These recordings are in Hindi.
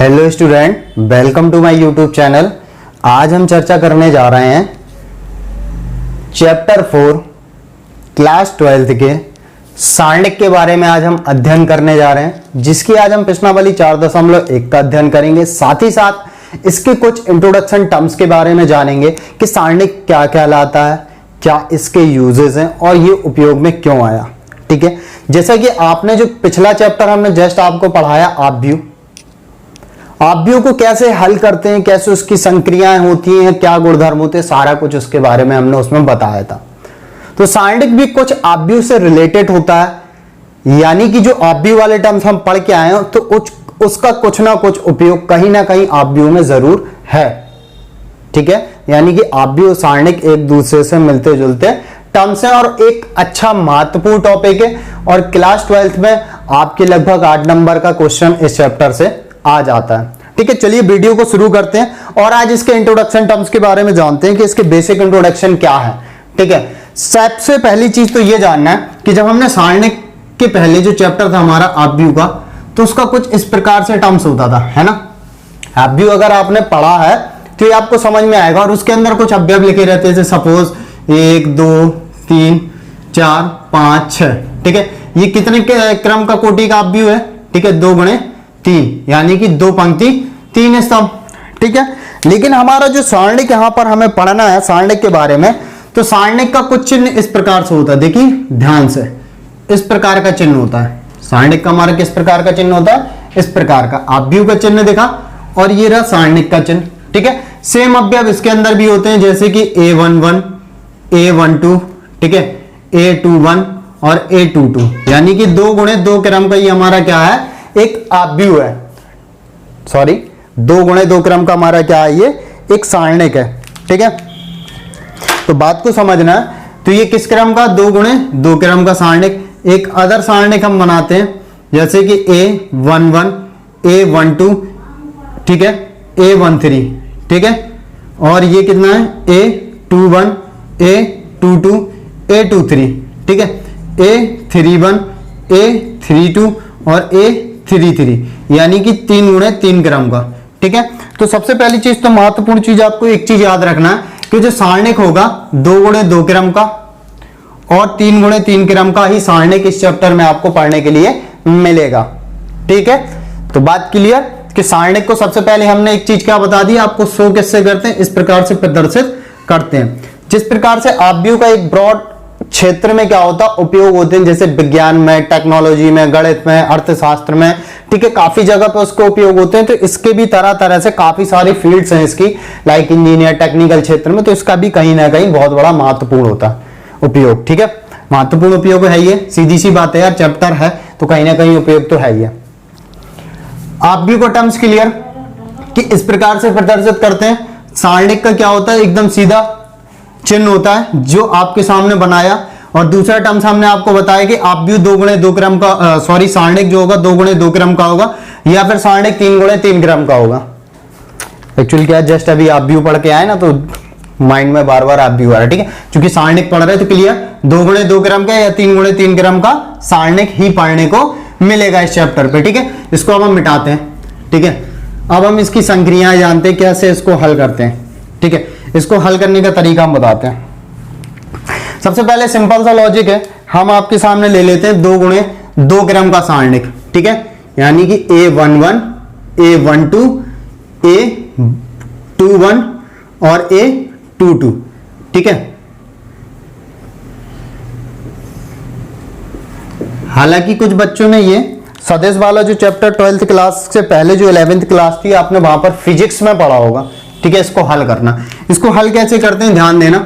Hello student, welcome to my YouTube channel. आज हम चर्चा करने जा रहे हैं चैप्टर 4 क्लास 12 के सारणिक के बारे में। आज हम अध्ययन करने जा रहे हैं, जिसकी आज हम प्रश्नावली 4.1 का अध्ययन करेंगे। साथ ही साथ इसके कुछ इंट्रोडक्शन टर्म्स के बारे में जानेंगे कि सारणिक क्या कहलाता है, क्या इसके यूजेस हैं और ये उपयोग में क्यों आया। ठीक है, जैसा कि आपने जो पिछला चैप्टर हमने जस्ट आपको पढ़ाया आव्यूह को कैसे हल करते हैं, कैसे उसकी संक्रियाएं होती हैं, क्या गुणधर्म होते हैं, सारा कुछ उसके बारे में हमने उसमें बताया था। तो सारणिक भी कुछ आव्यूह से रिलेटेड होता है, यानी कि जो आव्यूह वाले टर्म्स हम पढ़ के आए हैं तो उसका कुछ ना कुछ उपयोग कहीं ना कहीं आव्यूह में जरूर है। ठीक है, यानी कि आव्यूह सारणिक एक दूसरे से मिलते जुलते टर्म्स हैं और एक अच्छा महत्वपूर्ण टॉपिक है। और क्लास 12 में आपके लगभग 8 नंबर का क्वेश्चन इस चैप्टर से आ जाता है। ठीक है, चलिए वीडियो को शुरू करते हैं और आज इसके इंट्रोडक्शन टर्म्स के बारे में जानते हैं कि इसके बेसिक इंट्रोडक्शन क्या है। ठीक है, सबसे पहली चीज तो ये जानना है कि जब हमने सारणिक के पहले जो चैप्टर था हमारा आव्यूह का, तो उसका कुछ इस प्रकार से टर्म्स होता था, है ना। आव्यूह अगर आपने पढ़ा है तो ये आपको समझ में आएगा और उसके अंदर कुछ अवयव लिखे रहते हैं, जैसे सपोज 1 2 3 4 5 6। ठीक है, ये कितने क्रम का कोटि का आव्यूह है? ठीक है, 2 गुणे 3, यानी कि 2 पंक्ति 3 स्तंभ। ठीक है, लेकिन हमारा जो सारणिक यहां पर हमें पढ़ना है सारणिक के बारे में, तो सारणिक का कुछ चिन्ह इस प्रकार से होता है। देखिए ध्यान से, इस प्रकार का चिन्ह होता है सारणिक का। हमारा किस प्रकार का चिन्ह होता है? इस प्रकार का। आव्यूह का चिन्ह देखा और ये रहा सारणिक का चिन्ह। ठीक है, सेम अवयव इसके अंदर भी होते हैं, जैसे कि A11 A12, ठीक है, A21 और A22, यानी कि 2 गुणे 2 क्रम का ये हमारा क्या है? एक आव्यूह है। सॉरी, 2 गुणे 2 क्रम का हमारा क्या है? ये एक सारणिक है। ठीक है, तो बात को समझना है। तो ये किस क्रम का? 2 गुणे 2 क्रम का सारणिक। एक अदर सारणिक हम बनाते हैं, जैसे कि A11 A12, ठीक है, A13, ठीक है, और ये कितना है? A21 A22 A23, ठीक है, A31 A32 और A33, यानी कि 3 गुणे 3 क्रम का। ठीक है, तो सबसे पहली चीज तो महत्वपूर्ण चीज आपको एक चीज याद रखना है कि जो सारणिक होगा 2 गुणे 2 क्रम का और 3 गुणे 3 क्रम का ही सारणिक इस चैप्टर में आपको पढ़ने के लिए मिलेगा। ठीक है, तो बात क्लियर कि सारणिक को सबसे पहले हमने एक चीज क्या बता दी आपको, शो किससे करते हैं? इस प्रकार से प्रदर्शित करते हैं। जिस प्रकार से आव्यूह का एक ब्रॉड क्षेत्र में क्या होता है? उपयोग होते हैं, जैसे विज्ञान में, टेक्नोलॉजी में, गणित में, अर्थशास्त्र में। ठीक है, काफी जगह पे उसको उपयोग होते हैं। तो इसके भी तरह तरह से काफी सारी फील्ड्स हैं इसकी, लाइक इंजीनियर, टेक्निकल क्षेत्र में, तो इसका भी कहीं ना कहीं बहुत बड़ा महत्वपूर्ण होता है उपयोग। ठीक है, महत्वपूर्ण उपयोग है ये, सीधी सी बात है यार, चैप्टर है तो कहीं ना कहीं उपयोग तो है ही। आव्यूह को टर्म्स क्लियर कि इस प्रकार से प्रदर्शित करते हैं। सारणिक का क्या होता है? एकदम सीधा चिन्ह होता है जो आपके सामने बनाया। और दूसरा टर्म्स हमने आपको बताया कि आव्यूह 2 गुणे 2 क्रम का, सॉरी, सारणिक जो होगा 2 गुणे 2 क्रम का होगा, या फिर सारणिक 3 गुणे 3 क्रम का होगा। एक्चुअली क्या, जस्ट अभी आव्यूह पढ़ के आए ना, तो माइंड में बार बार आव्यूह आ रहा है। ठीक है, क्योंकि सारणिक पढ़ रहे तो क्लियर 2 गुणे 2 क्रम का या 3 गुणे 3 क्रम का सारणिक ही पढ़ने को मिलेगा इस चैप्टर पे। ठीक है, इसको अब हम मिटाते हैं। ठीक है, अब हम इसकी संक्रियाएं जानते हैं, कैसे इसको हल करते हैं। ठीक है, इसको हल करने का तरीका हम बताते हैं। सबसे पहले सिंपल सा लॉजिक है, हम आपके सामने ले लेते हैं 2 गुणे 2 क्रम का सारणिक। ठीक है, यानी कि A11 A12 A21 और A22। ठीक है, हालांकि कुछ बच्चों ने ये सदेश वाला जो चैप्टर 12th क्लास से पहले जो 11th क्लास थी, आपने वहां पर फिजिक्स में पढ़ा होगा। ठीक है, इसको हल करना। इसको हल कैसे करते हैं ध्यान देना।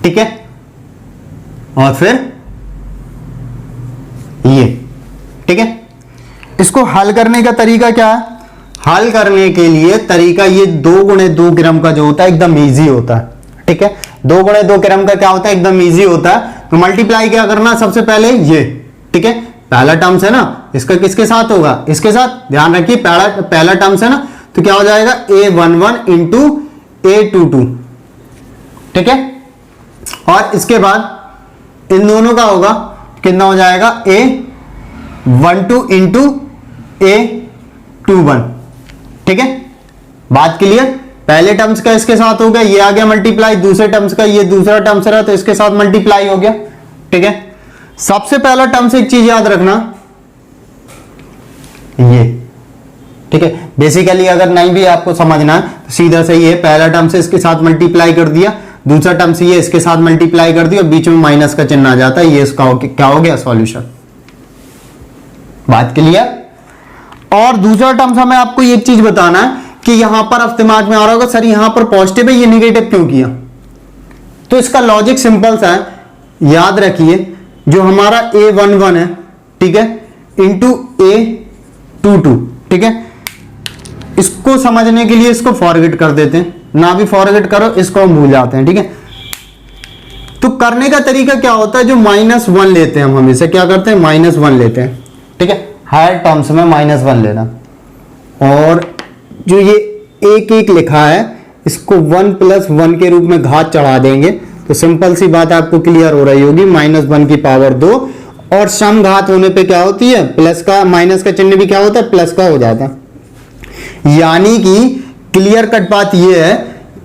ठीक है, और फिर ये, ठीक है, इसको हल करने का तरीका क्या है? हल करने के लिए तरीका ये 2 गुणे 2 क्रम का जो होता है एकदम इजी होता है। ठीक है, 2 गुणे 2 क्रम का क्या होता है? एकदम इजी होता है। तो मल्टीप्लाई क्या करना सबसे पहले? ये। ठीक है, पहला टर्म्स है ना, इसका किसके साथ होगा? इसके साथ। ध्यान रखिए, पहला टर्म्स है ना, तो क्या हो जाएगा? A11 into A22। ठीक है, और इसके बाद इन दोनों का होगा कितना हो जाएगा? A12 इंटू A21, ठीक है, बात क्लियर। पहले टर्म्स का इसके साथ हो गया, ये आ गया मल्टीप्लाई, दूसरे टर्म्स का ये दूसरा टर्म्स रहा तो इसके साथ मल्टीप्लाई हो गया, ठीक है। सबसे पहला टर्म से एक चीज याद रखना, ये, ठीक है। बेसिकली अगर नहीं भी आपको समझना है तो सीधा सही है, पहला टर्म से इसके साथ मल्टीप्लाई कर दिया, दूसरा टर्म से ये इसके साथ मल्टीप्लाई कर दिया और बीच में माइनस का चिन्ह आ जाता है, ये इसका क्या हो गया, सॉल्यूशन। बात क्लियर। और दूसरा टर्म हमें आपको एक चीज बताना है कि यहां पर अब दिमाग में आ रहा होगा सर यहां पर पॉजिटिव है, ये नेगेटिव क्यों किया। तो इसका लॉजिक सिंपल सा है, याद रखिए जो हमारा A11 है, ठीक है, इंटू A22, ठीक है, इसको समझने के लिए इसको फॉरगेट कर देते हैं, ना भी फॉरगेट करो इसको हम भूल जाते हैं, ठीक है। तो करने का तरीका क्या होता है, जो -1 लेते हैं हम हमेशा क्या करते हैं, -1 लेते हैं, ठीक है, हर टर्म्स में -1 लेना। और जो ये एक एक लिखा है इसको 1 + 1 के रूप में घात चढ़ा देंगे तो सिंपल सी बात आपको क्लियर हो रही होगी, -1 की पावर 2। और सम घात होने पे क्या होती है, प्लस का, माइनस का चिन्ह भी क्या होता है, प्लस का हो जाता है। यानी कि क्लियर कट बात ये है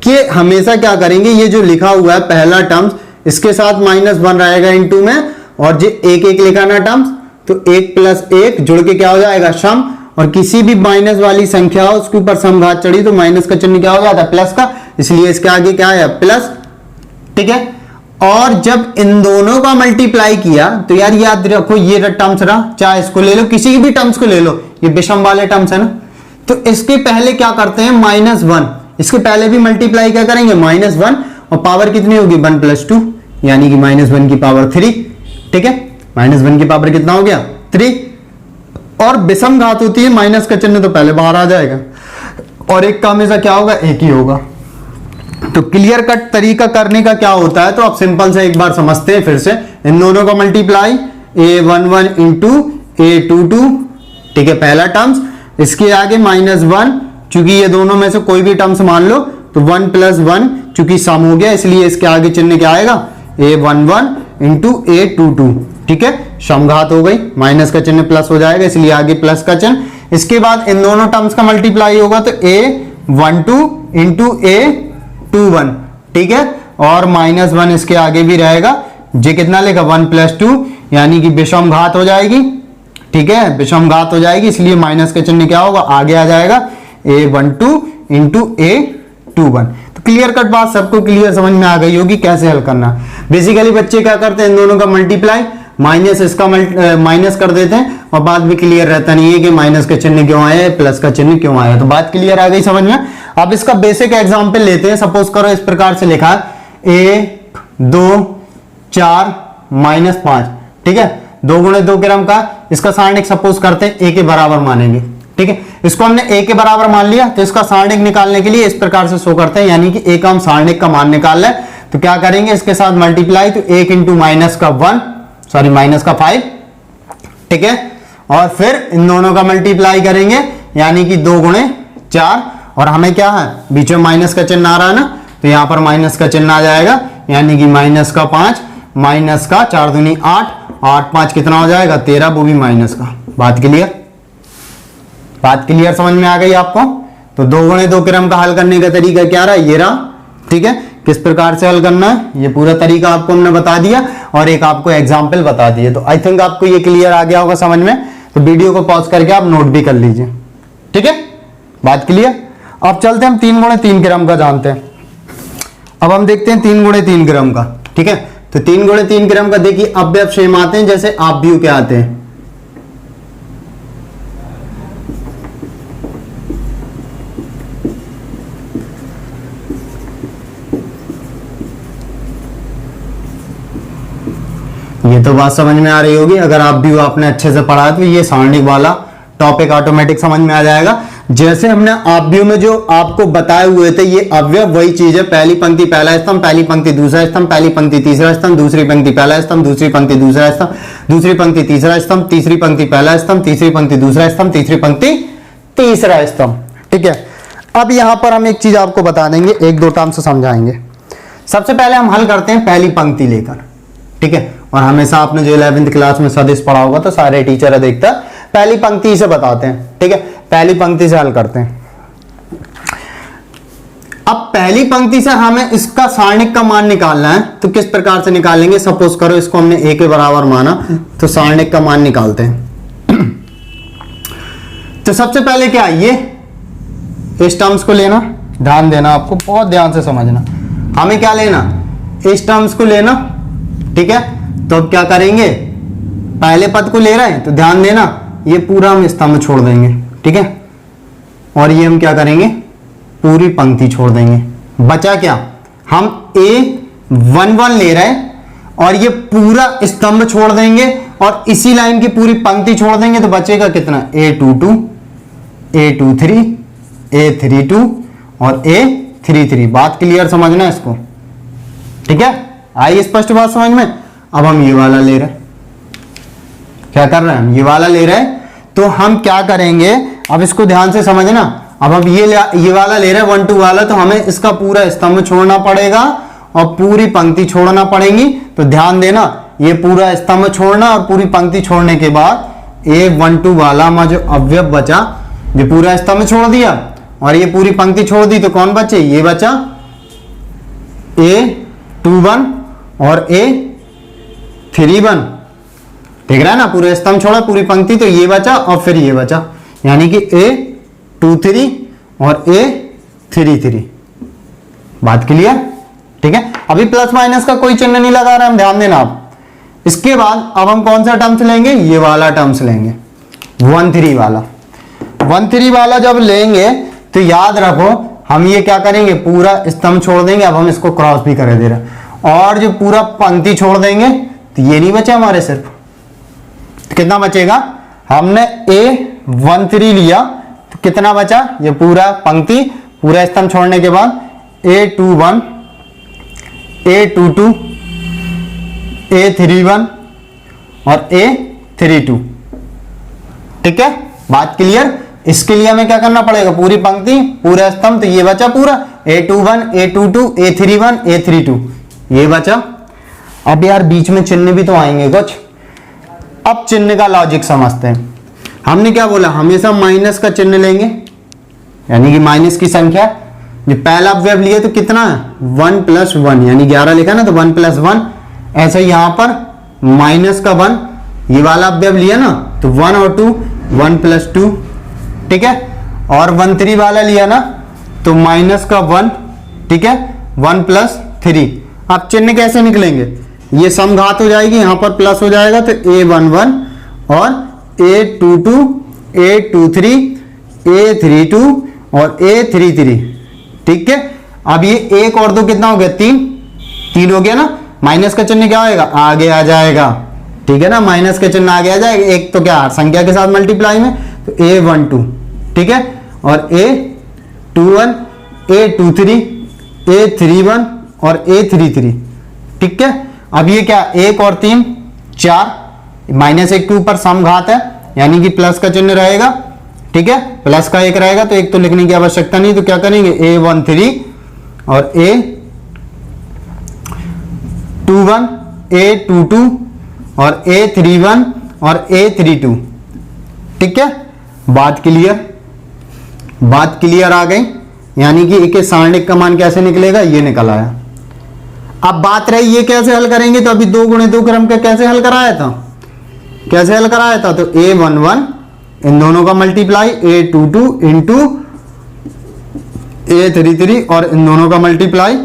कि हमेशा क्या करेंगे, ये जो लिखा हुआ है पहला टर्म्स इसके साथ -1 रहेगा इंटू में, और जो एक एक लिखा ना टर्म्स तो 1 + 1 जुड़ के क्या हो जाएगा, सम। और किसी भी माइनस वाली संख्या हो उसके ऊपर सम घात चढ़ी तो माइनस का चिन्ह क्या हो जाता है, प्लस का, इसलिए इसके आगे क्या है, प्लस, ठीक है। और जब इन दोनों का मल्टीप्लाई किया तो यार याद रखो ये टर्म्स रहा, चाहे इसको ले लो, किसी भी टर्म्स को ले लो, ये विषम वाले टर्म्स है ना, तो इसके पहले क्या करते हैं, -1, इसके पहले भी मल्टीप्लाई क्या करेंगे, -1, और पावर कितनी होगी, 1 + 2, यानी कि -1 की पावर 3, ठीक है, -1 की पावर कितना हो गया, 3। और विषम घात होती है, माइनस का चिन्ह तो पहले बाहर आ जाएगा और एक का हमेशा क्या होगा, एक ही होगा। तो क्लियर कट तरीका करने का क्या होता है, तो आप सिंपल से एक बार समझते हैं फिर से, इन दोनों का मल्टीप्लाई A11 इंटू A22, ठीक है, पहला टर्म्स, इसके आगे -1, चूंकि ये दोनों में से कोई भी टर्म्स मान लो तो 1 + 1 चूंकि सम हो गया इसलिए इसके आगे चिन्ह क्या आएगा, A11 इंटू A22, ठीक है, समघात हो गई, माइनस का चिन्ह प्लस हो जाएगा इसलिए आगे प्लस का चिन्ह। इसके बाद इन दोनों टर्म्स का मल्टीप्लाई होगा तो A12 इंटू A21, ठीक है, और -1 इसके आगे भी रहेगा, जे कितना लेगा, 1 + 2, यानी कि विषम घात हो जाएगी, ठीक है, विषम घात हो जाएगी इसलिए माइनस का चिन्ह क्या होगा, आगे आ जाएगा, A12 इंटू A21। तो क्लियर कट बात सबको क्लियर समझ में आ गई होगी कैसे हल करना। बेसिकली बच्चे क्या करते हैं, इन दोनों का मल्टीप्लाई, माइनस इसका माइनस कर देते हैं और बाद में क्लियर रहता नहीं है कि माइनस का चिन्ह क्यों आया है, प्लस का चिन्ह क्यों आया। तो बात क्लियर आ गई समझ में। अब इसका बेसिक एग्जांपल लेते हैं। सपोज करो इस प्रकार से लिखा है 1 2 4 -5, ठीक है, 2 × 2 क्रम का। इसका सारणिक सपोज करते हैं a के बराबर मानेंगे, ठीक है, इसको हमने a के बराबर मान लिया तो इसका सारणिक निकालने के लिए इस प्रकार से शो करते हैं, यानी कि a का हम सारणिक का मान निकाल लें तो क्या करेंगे, इसके साथ मल्टीप्लाई, तो 1 × -5, ठीक है, और फिर इन दोनों का मल्टीप्लाई करेंगे यानी कि 2 × 4, और हमें क्या है बीच में माइनस का चिन्ह आ रहा है ना, तो यहां पर माइनस का चिन्ह आ जाएगा यानी कि -5 माइनस का 4 दूनी 8, 8 5 कितना हो जाएगा 13, वो भी माइनस का। बात क्लियर, बात क्लियर समझ में आ गई आपको। तो 2 × 2 क्रम का हल करने का तरीका क्या रहा, ये रहा, ठीक है, किस प्रकार से हल करना है ये पूरा तरीका आपको हमने बता दिया और एक आपको एग्जाम्पल बता दिए। तो आई थिंक आपको ये क्लियर आ गया होगा समझ में। तो वीडियो को पॉज करके आप नोट भी कर लीजिए, ठीक है, बात क्लियर। अब चलते हैं हम 3 × 3 क्रम का जानते हैं। अब हम देखते हैं 3 × 3 क्रम का, ठीक है। तो 3 × 3 क्रम का देखिए अवयव सेम आते हैं जैसे आव्यूह के आते हैं। ये तो बात समझ में आ रही होगी, अगर आप भी आपने अच्छे से पढ़ा तो ये सारणिक वाला टॉपिक ऑटोमेटिक समझ में आ जाएगा। जैसे हमने आव्यूह में जो आपको बताए हुए थे ये अवयव वही चीज है, पहली पंक्ति पहला स्तंभ, पहली पंक्ति दूसरा स्तंभ, पहली पंक्ति तीसरा स्तंभ, दूसरी पंक्ति पहला स्तंभ, दूसरी पंक्ति दूसरा स्तंभ, दूसरी पंक्ति तीसरा स्तंभ, तीसरी पंक्ति पहला स्तंभ, तीसरी पंक्ति दूसरा स्तंभ, तीसरी पंक्ति तीसरा स्तंभ, ठीक है। अब यहां पर हम एक चीज आपको बता देंगे, 1-2 टर्म से समझाएंगे। सबसे पहले हम हल करते हैं पहली पंक्ति लेकर, ठीक है, और हमेशा आपने जो 11वीं क्लास में सदिश पढ़ा होगा तो सारे टीचर अधिकतर पहली पंक्ति से बताते हैं, ठीक है, पहली पंक्ति से हल करते हैं। अब पहली पंक्ति से हमें इसका सारणिक का मान निकालना है, तो किस प्रकार से निकालेंगे? सपोज करो इसको हमने a के बराबर माना, तो सारणिक का मान निकालते हैं। तो सबसे पहले क्या, ये इस टर्म्स को लेना, ध्यान देना, आपको बहुत ध्यान से समझना। हमें क्या लेना? इस टर्म्स को लेना, ठीक है। तो अब क्या करेंगे, पहले पद को ले रहे हैं तो ध्यान देना, ये पूरा हम स्तंभ छोड़ देंगे, ठीक है, और ये हम क्या करेंगे, पूरी पंक्ति छोड़ देंगे। बचा क्या, हम A11 ले रहे हैं और ये पूरा स्तंभ छोड़ देंगे और इसी लाइन की पूरी पंक्ति छोड़ देंगे, तो बचेगा कितना, A22, A23, A32 और A33। बात क्लियर समझना है इसको, ठीक है, आई स्पष्ट बात समझ में। अब हम ये वाला ले रहे हैं, क्या कर रहे हैं, हम ये वाला ले रहे हैं, तो हम क्या करेंगे, अब इसको ध्यान से समझना। अब हम ये वाला ले रहे हैं 1 2 वाला, तो हमें इसका पूरा स्तंभ छोड़ना पड़ेगा और पूरी पंक्ति छोड़ना पड़ेगी। तो ध्यान देना, ये पूरा स्तंभ छोड़ना और पूरी पंक्ति छोड़ने के बाद A12 वाला हमारा जो अवयव बचा, ये पूरा स्तंभ छोड़ दिया और ये पूरी पंक्ति छोड़ दी, तो कौन बचे, ये बचा A21 और A31। देख रहा है ना, पूरे स्तंभ छोड़ा, पूरी पंक्ति, तो ये बचा और फिर ये बचा, यानी कि A23 और A33। बात क्लियर, ठीक है। अभी प्लस माइनस का कोई चिन्ह नहीं लगा रहा हम, ध्यान देना आप। इसके बाद अब हम कौन सा टर्म्स लेंगे, ये वाला टर्म्स लेंगे, 1 3 वाला। 1 3 वाला जब लेंगे तो याद रखो, हम ये क्या करेंगे, पूरा स्तंभ छोड़ देंगे। अब हम इसको क्रॉस भी कर दे रहे हैं और जो पूरा पंक्ति छोड़ देंगे, तो ये नहीं बचा हमारे सिर्फ, तो कितना बचेगा, हमने A13 लिया तो कितना बचा, ये पूरा पंक्ति, पूरा स्तंभ छोड़ने के बाद A21, A22, A31 और A32, ठीक है। बात क्लियर। इसके लिए हमें क्या करना पड़ेगा, पूरी पंक्ति, पूरा स्तंभ, तो ये बचा पूरा A21, A22, A31, A32, ये बचा। अब यार बीच में चिन्ह भी तो आएंगे कुछ, अब चिन्ह का लॉजिक समझते हैं। हमने क्या बोला, हमेशा माइनस का चिन्ह लेंगे, यानी कि माइनस की संख्या, जो पहला अवयव लिए तो कितना है, 1 + 1, यानी 11 लिखा ना, तो 1 + 1। ऐसा यहां पर माइनस का 1, ये वाला अवयव लिया ना, तो 1 और 2, 1 + 2, ठीक है। और 1 3 वाला लिया ना, तो माइनस का 1, ठीक है, 1 + 3। अब चिन्ह कैसे निकलेंगे, ये समघात हो जाएगी, यहां पर प्लस हो जाएगा, तो A11 और A22, A23, A32 और A33, ठीक है। अब ये 1 और 2 कितना हो गया, 3 हो गया ना, माइनस का चिन्ह क्या होगा, आगे आ जाएगा, ठीक है ना, माइनस का चिन्ह आगे आ जाएगा। एक तो क्या संख्या के साथ मल्टीप्लाई में, तो A12, ठीक है, और A21, A23, A31 और A33, ठीक है। अब ये क्या, 1 और 3 4, -1 के ऊपर समघात है, यानी कि प्लस का चिन्ह रहेगा, ठीक है, प्लस का 1 रहेगा, तो 1 तो लिखने की आवश्यकता नहीं, तो क्या करेंगे, A13 और A21, A22 और A31 और A32, ठीक है। बात क्लियर, बात क्लियर आ गई, यानी कि एक सारणिक का मान कैसे निकलेगा, ये निकल आया। अब बात रही ये कैसे हल करेंगे, तो अभी 2 × 2 क्रम का कैसे हल कराया था, कैसे हल कराया था, तो A11 इन दोनों का मल्टीप्लाई, A22 इंटू A33 और इन दोनों का मल्टीप्लाई,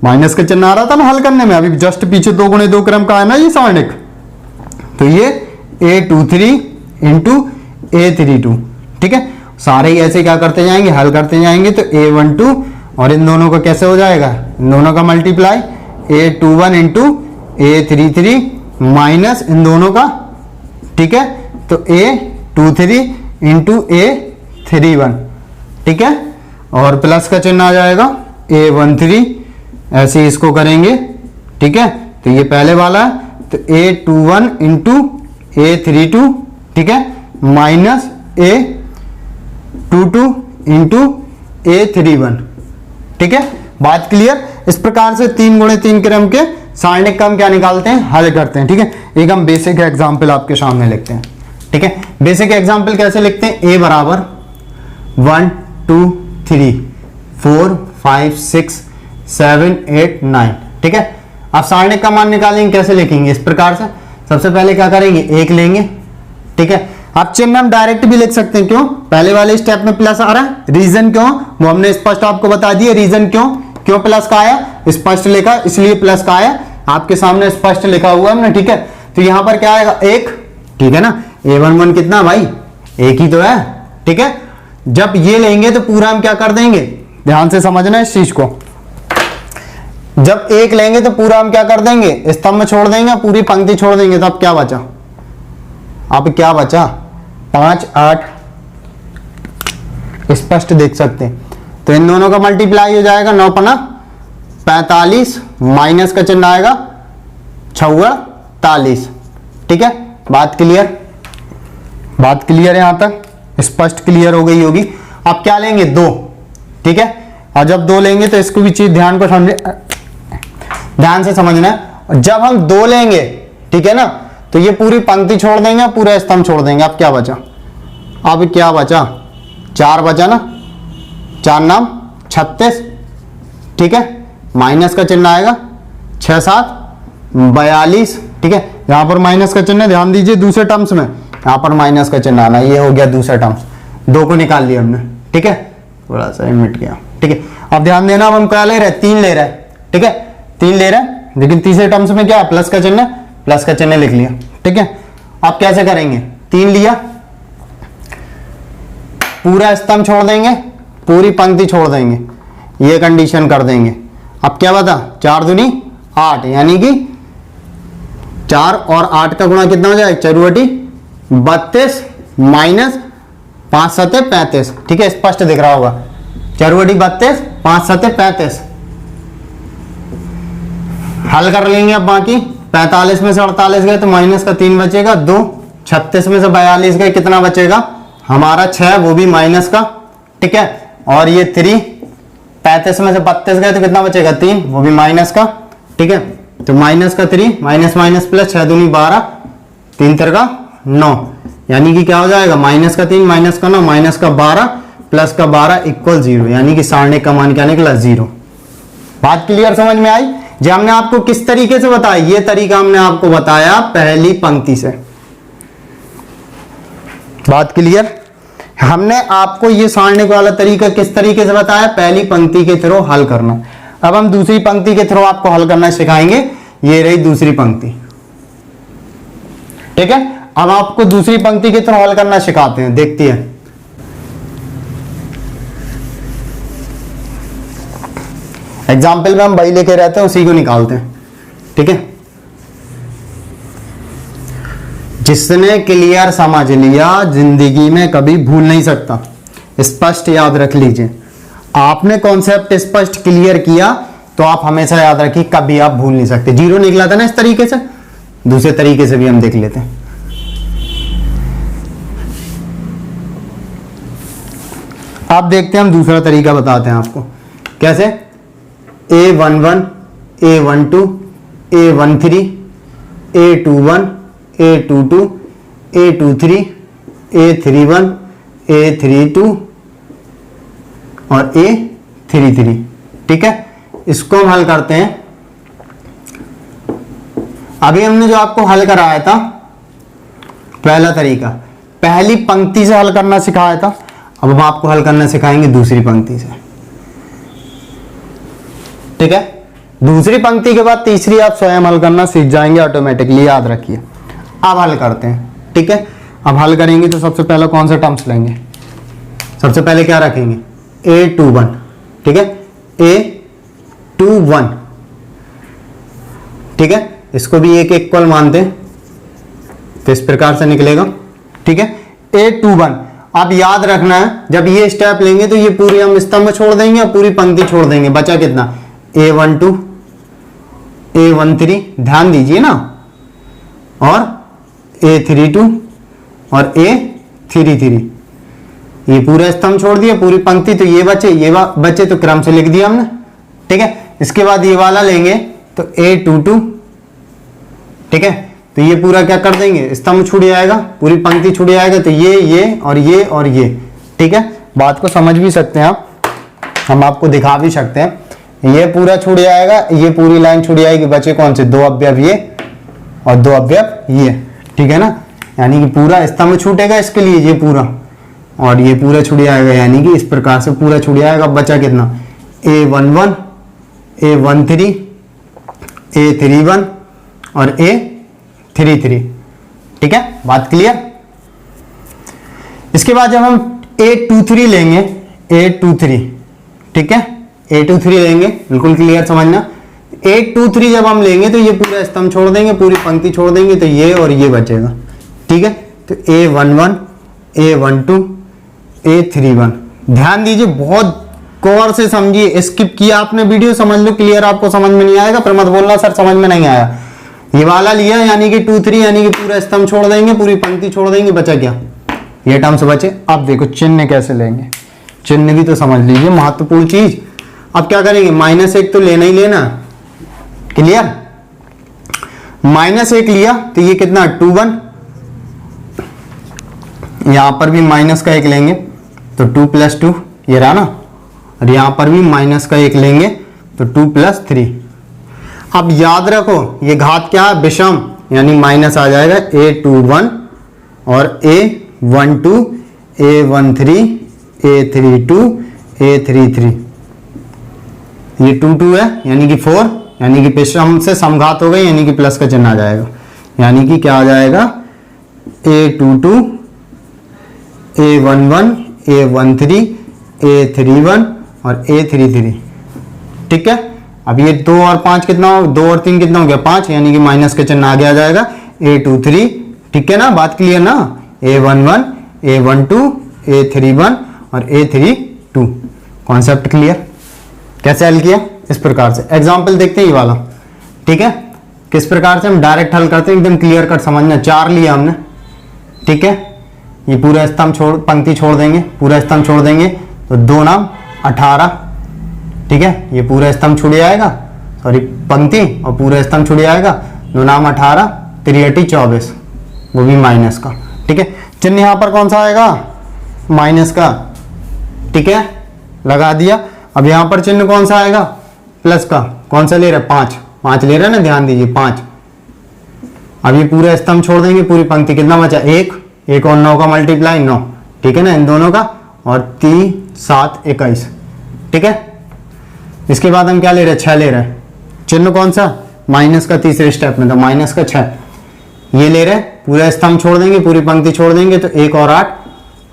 माइनस का चिन्ह आ रहा था ना हल करने में, अभी जस्ट पीछे 2 × 2 क्रम का है ना ये सारणिक, तो ये A23 इंटू A32, ठीक है। सारे ही ऐसे क्या करते जाएंगे, हल करते जाएंगे, तो A12 और इन दोनों का कैसे हो जाएगा, इन दोनों का multiply, A21 into A33 minus इन दोनों का, ठीक है, तो A23 इंटू A31, ठीक है, और प्लस का चिन्ह आ जाएगा A13, ऐसे ही इसको करेंगे, ठीक है। तो ये पहले वाला है, तो A21 इंटू A32, ठीक है, माइनस A22 इंटू A31, ठीक है। बात क्लियर। इस प्रकार से 3 × 3 क्रम के सारणिक का हम क्या निकालते हैं, हल करते हैं, ठीक है। एक हम बेसिक एग्जाम्पल आपके सामने लिखते हैं, ठीक है। ठीक है। बेसिक एग्जांपल कैसे लिखते हैं, a बराबर 1 2 3 4 5 6 7 8 9, ठीक है। अब सारणिक का मान निकालेंगे, कैसे लिखेंगे, इस प्रकार से सबसे पहले क्या करेंगे, 1 लेंगे, ठीक है। अब चिन्ह हम डायरेक्ट भी लिख सकते हैं, क्यों, पहले वाले स्टेप में प्लस आ रहा है, रीजन क्यों, वो हमने स्पष्ट आपको बता दिया, रीजन क्यों प्लस का आया, स्पष्ट लिखा इसलिए प्लस का आया, आपके सामने स्पष्ट लिखा हुआ है, ठीक है। तो यहां पर क्या आएगा, 1, ठीक है ना। a11 कितना भाई, 1 ही तो है, ठीक है। जब ये लेंगे तो पूरा हम क्या कर देंगे, ध्यान से समझना इस चीज को, जब 1 लेंगे तो पूरा हम क्या कर देंगे, स्तंभ छोड़ देंगे, पूरी पंक्ति छोड़ देंगे, तो अब क्या बचा, अब क्या बचा, 5 8, स्पष्ट देख सकते हैं। तो इन दोनों का मल्टीप्लाई हो जाएगा, 9 पना 45, माइनस का चिन्ह आएगा 6 40, ठीक है। बात क्लियर है, यहां तक स्पष्ट क्लियर हो गई होगी। अब क्या लेंगे, 2, ठीक है। और जब 2 लेंगे तो इसको भी चीज ध्यान से समझना है। जब हम 2 लेंगे, ठीक है ना, तो ये पूरी पंक्ति छोड़ देंगे, पूरा स्तंभ छोड़ देंगे। अब क्या बचा, 4 बचा ना, 4 नाम 36, ठीक है। माइनस का चिन्ह आएगा 6 7 42, ठीक है। यहां पर माइनस का चिन्ह, ध्यान दीजिए दूसरे टर्म्स में, यहां पर माइनस का चिन्ह आना, ये हो गया दूसरा टर्म्स, 2 को निकाल लिया हमने, ठीक है, थोड़ा सा मिट गया, ठीक है। अब ध्यान देना, अब हम क्या ले रहे हैं, 3 ले रहे हैं, ठीक है, 3 ले रहे हैं, लेकिन तीसरे टर्म्स में क्या है, प्लस का चिन्ह लिख लिया, ठीक है। अब कैसे करेंगे, 3 लिया, पूरा स्तंभ छोड़ देंगे, पूरी पंक्ति छोड़ देंगे, ये कंडीशन कर देंगे। अब क्या बता, 4 दूनी 8, यानी कि 4 और 8 का गुणा कितना हो जाएगा, 4 32 माइनस 5 7 35, ठीक है, स्पष्ट दिख रहा होगा, 4 32 5 7 35। हल कर लेंगे अब बाकी, 45 में से 48 गए तो माइनस का 3 बचेगा, 2 36 में से 42 गए, कितना बचेगा हमारा 6, वो भी माइनस का, ठीक है। और ये 3 35 में से 32 गए तो कितना बचेगा, 3, वो भी माइनस का, ठीक है। तो माइनस का 3 माइनस माइनस प्लस, 6 दूनी 12, 3 3 का 9, यानी कि क्या हो जाएगा, माइनस का 3 माइनस का 9 माइनस का 12 प्लस का 12 इक्वल 0, यानी कि सारणिक का मान क्या निकला, 0। बात क्लियर समझ में आई। जो हमने आपको किस तरीके से बताया, ये तरीका हमने आपको बताया पहली पंक्ति से। बात क्लियर, हमने आपको ये सारणिक वाला तरीका किस तरीके से बताया, पहली पंक्ति के थ्रू हल करना। अब हम दूसरी पंक्ति के थ्रू आपको हल करना सिखाएंगे, ये रही दूसरी पंक्ति, ठीक है। अब आपको दूसरी पंक्ति के थ्रू हल करना सिखाते हैं, देखती है। एग्जाम्पल में हम वही लेके रहते हैं, उसी को निकालते हैं, ठीक है। जिसने क्लियर समझ लिया जिंदगी में कभी भूल नहीं सकता, स्पष्ट याद रख लीजिए। आपने कॉन्सेप्ट स्पष्ट क्लियर किया तो आप हमेशा याद रखिए, कभी आप भूल नहीं सकते। 0 निकला था ना इस तरीके से, दूसरे तरीके से भी हम देख लेते हैं। आप देखते हैं, हम दूसरा तरीका बताते हैं आपको कैसे। A11 A12 A13 A21 A22 A23 A31 A32 और A33, ठीक है। इसको हम हल करते हैं। अभी हमने जो आपको हल कराया था पहला तरीका, पहली पंक्ति से हल करना सिखाया था, अब हम आपको हल करना सिखाएंगे दूसरी पंक्ति से, ठीक है। दूसरी पंक्ति के बाद तीसरी आप स्वयं हल करना सीख जाएंगे ऑटोमेटिकली, याद रखिए। अब हल करते हैं, ठीक है। अब हल करेंगे तो सबसे पहले कौन से टर्म्स लेंगे, सबसे पहले क्या रखेंगे, A21, ठीक है, A21, ठीक है। इसको भी एक इक्वल मानते हैं तो इस प्रकार से निकलेगा, ठीक है, A21। अब याद रखना है, जब ये स्टेप लेंगे तो ये पूरी हम स्तंभ छोड़ देंगे और पूरी पंक्ति छोड़ देंगे, बचा कितना, A12 A13, ध्यान दीजिए ना, और A32 और A33, ये पूरा स्तंभ छोड़ दिया, पूरी पंक्ति, तो ये बचे तो क्रम से लिख दिया हमने, ठीक है। इसके बाद ये वाला लेंगे तो A22, ठीक है, तो ये पूरा क्या कर देंगे, स्तंभ छूट जाएगा, पूरी पंक्ति छूट जाएगा। तो ये और ये और ये, ठीक है। बात को समझ भी सकते हैं आप, हम आपको दिखा भी सकते हैं। ये पूरा छूट जाएगा, ये पूरी लाइन छूट जाएगी, बचे कौन से 2 अवयव ये और 2 अवयव ये, ठीक है ना। यानी कि पूरा स्तंभ छूटेगा इसके लिए, ये पूरा और ये पूरा छूट जाएगा, यानी कि इस प्रकार से पूरा छूट जाएगा। बचा कितना, A11, A13, A31 और A33, ठीक है। बात क्लियर। इसके बाद जब हम A23 लेंगे, A23, ठीक है, A23 लेंगे, बिल्कुल क्लियर समझना। A23 जब हम लेंगे तो ये पूरा स्तंभ छोड़ देंगे, पूरी पंक्ति छोड़ देंगे, तो ये और ये बचेगा, ठीक है। तो A11, A12, A31, ध्यान दीजिए, बहुत गौर से समझिए। स्किप किया आपने वीडियो, समझ लो क्लियर, आपको समझ में नहीं आएगा फिर मत बोलना सर समझ में नहीं आया। ये वाला लिया यानी कि 2 3, यानी कि पूरा स्तंभ छोड़ देंगे, पूरी पंक्ति छोड़ देंगे, बचा क्या, ये टर्म्स बचे। अब देखो चिन्ह कैसे लेंगे, चिन्ह भी तो समझ लीजिए, महत्वपूर्ण चीज। अब क्या करेंगे, -1 तो लेना ही लेना, क्लियर। -1 लिया तो ये कितना 2 1, यहां पर भी माइनस का 1 लेंगे तो 2 + 2 ये रहा ना, और यहां पर भी माइनस का 1 लेंगे तो 2 + 3। अब याद रखो ये घात क्या है, विषम, यानी माइनस आ जाएगा A21 और A12, A13, A32, A33, ये 2 2 है यानी कि 4, यानी कि विषम से समघात हो गए, यानी कि प्लस का चिन्ह आ जाएगा, यानी कि क्या आ जाएगा A22, A11, A13, A31 और A33, ठीक है। अब ये 2 और 5 कितना हो, 2 और 3 कितना हो गया 5, यानी कि माइनस का चिन्ह आगे आ जाएगा A23, ठीक है ना। बात क्लियर ना, A11, A12, A31 और A32, कॉन्सेप्ट क्लियर। कैसे हल किया, इस प्रकार से एग्जाम्पल देखते हैं ये वाला, ठीक है। किस प्रकार से हम डायरेक्ट हल करते हैं, एकदम क्लियर कट समझना। 4 लिया हमने, ठीक है, ये पूरा स्तंभ छोड़, पंक्ति छोड़ देंगे, पूरा स्तंभ छोड़ देंगे, तो 2 नाम 18, ठीक है, ये पूरा स्तंभ छूट जाएगा, सॉरी पंक्ति और पूरा स्तंभ छूट जाएगा, 2 नाम 18, 3 24, वो भी माइनस का, ठीक है। चिन्ह यहां पर कौन सा आएगा, माइनस का, ठीक है, लगा दिया। अब यहां पर चिन्ह कौन सा आएगा, प्लस का। कौन सा ले रहे, 5 ले रहे ना, ध्यान दीजिए 5। अब ये पूरा स्तंभ छोड़ देंगे, पूरी पंक्ति कितना बचा, 1 और 9 का मल्टीप्लाई 9, ठीक है ना, इन दोनों का, और 3 7 21, ठीक है। इसके बाद हम क्या ले रहे हैं, 6 ले रहे हैं। चिन्ह कौन सा, माइनस का, तीसरे स्टेप में, तो माइनस का 6 ये ले रहे हैं, पूरा स्तंभ छोड़ देंगे, पूरी पंक्ति छोड़ देंगे, तो 1 और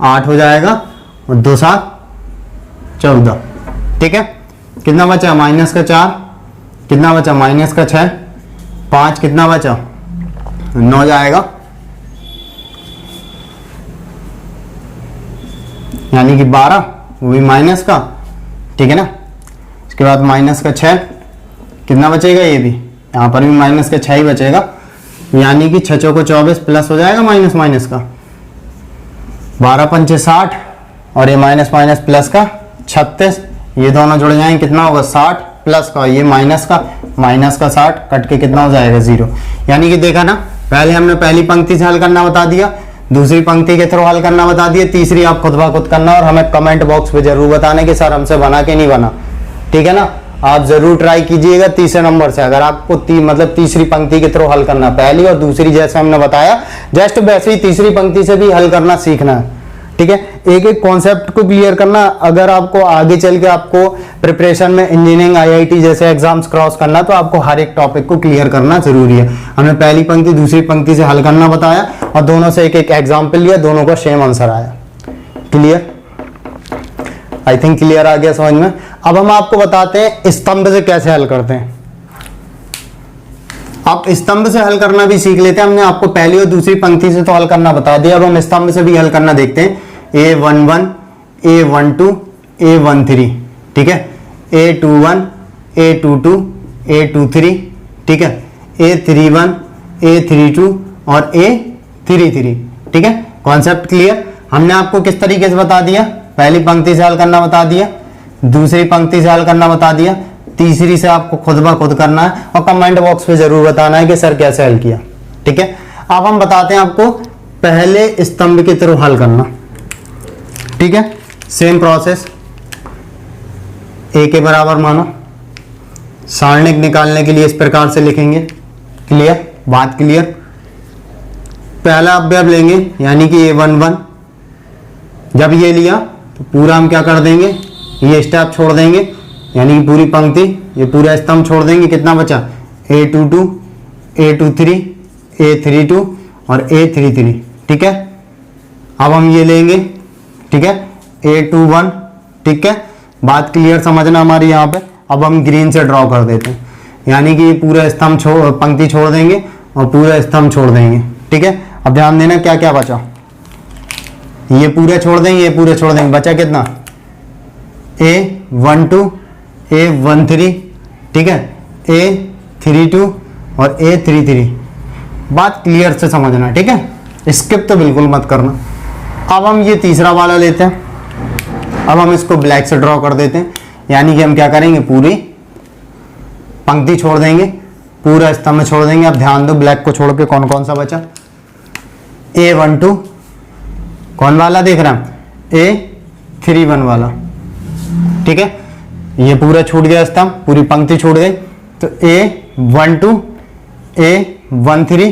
8 हो जाएगा, और 2 7 14, ठीक है। कितना बचा, माइनस का 4, कितना बचा, माइनस का 6, 5 कितना बचा, 9 जाएगा, यानी कि 12, वो भी माइनस का, ठीक है ना। इसके बाद माइनस का 6 कितना बचेगा, ये भी यहाँ पर भी माइनस का 6 ही बचेगा, यानी कि 6 को 24 प्लस हो जाएगा माइनस का, 12 5 60 और ये माइनस प्लस का 36, ये दोनों जुड़ जाएंगे, कितना होगा 60 प्लस का, ये माइनस का 60 कट के कितना हो जाएगा 0। यानी कि देखा ना, पहले हमने पहली पंक्ति से हल करना बता दिया, दूसरी पंक्ति के थ्रू हल करना बता दिया, तीसरी आप खुद ब खुद करना, और हमें कमेंट बॉक्स में जरूर बताने कि सर हमसे बना के नहीं बना, ठीक है ना। आप जरूर ट्राई कीजिएगा तीसरे नंबर से, अगर आपको मतलब तीसरी पंक्ति के थ्रू हल करना, पहली और दूसरी जैसे हमने बताया, जस्ट वैसे ही तीसरी पंक्ति से भी हल करना सीखना है, ठीक है। एक एक कॉन्सेप्ट को क्लियर करना, अगर आपको आगे चल के आपको प्रिपरेशन में इंजीनियरिंग IIT जैसे एग्जाम्स क्रॉस करना, तो आपको हर एक टॉपिक को क्लियर करना जरूरी है। हमने पहली पंक्ति दूसरी पंक्ति से हल करना बताया, और दोनों से एक एक एग्जाम्पल लिया, दोनों का सेम आंसर आया। क्लियर, आई थिंक क्लियर आ गया समझ में। अब हम आपको बताते हैं स्तंभ से कैसे हल करते हैं। आप स्तंभ से हल करना भी सीख लेते हैं, हमने आपको पहली और दूसरी पंक्ति से तो हल करना बता दिया, अब हम स्तंभ से भी हल करना देखते हैं। A11, A12, A13, ठीक है, A21, A22, A23, ठीक है, A31, A32 और A33, ठीक है। Concept clear. हमने आपको किस तरीके से बता दिया, पहली पंक्ति से हल करना बता दिया, दूसरी पंक्ति से हल करना बता दिया, तीसरी से आपको खुद ब खुद करना है, और कमेंट बॉक्स पे जरूर बताना है कि सर कैसे हल किया, ठीक है, अब हम बताते हैं आपको पहले स्तंभ के थ्रू हल करना। ठीक है, सेम प्रोसेस, ए के बराबर मानो, सारणिक निकालने के लिए इस प्रकार से लिखेंगे। क्लियर, बात क्लियर। पहला अवयव लेंगे यानी कि a11, जब ये लिया तो पूरा हम क्या कर देंगे, ये स्टेप छोड़ देंगे यानी कि पूरी पंक्ति, ये पूरा स्तंभ छोड़ देंगे। कितना बचा, a22, a23, a32 और a33। ठीक है, अब हम ये लेंगे। ठीक है, a21। ठीक है, बात क्लियर समझना हमारी यहाँ पे। अब हम ग्रीन से ड्रॉ कर देते हैं यानी कि ये पूरा स्तंभ पंक्ति छोड़ देंगे और पूरा स्तंभ छोड़ देंगे। ठीक है, अब ध्यान देना क्या क्या बचा, ये पूरे छोड़ देंगे, ये पूरे छोड़ देंगे, बचा कितना, a12, a13, ठीक है, a32 और a33। बात क्लियर से समझना, ठीक है, स्किप तो बिल्कुल मत करना। अब हम ये तीसरा वाला लेते हैं, अब हम इसको ब्लैक से ड्रॉ कर देते हैं यानी कि हम क्या करेंगे, पूरी पंक्ति छोड़ देंगे, पूरा स्तंभ छोड़ देंगे। अब ध्यान दो ब्लैक को छोड़ के कौन कौन सा बचा, a12 कौन वाला देख रहा है, a31 वाला। ठीक है, ये पूरा छूट गया स्तंभ, पूरी पंक्ति छूट गई, तो a12, a13,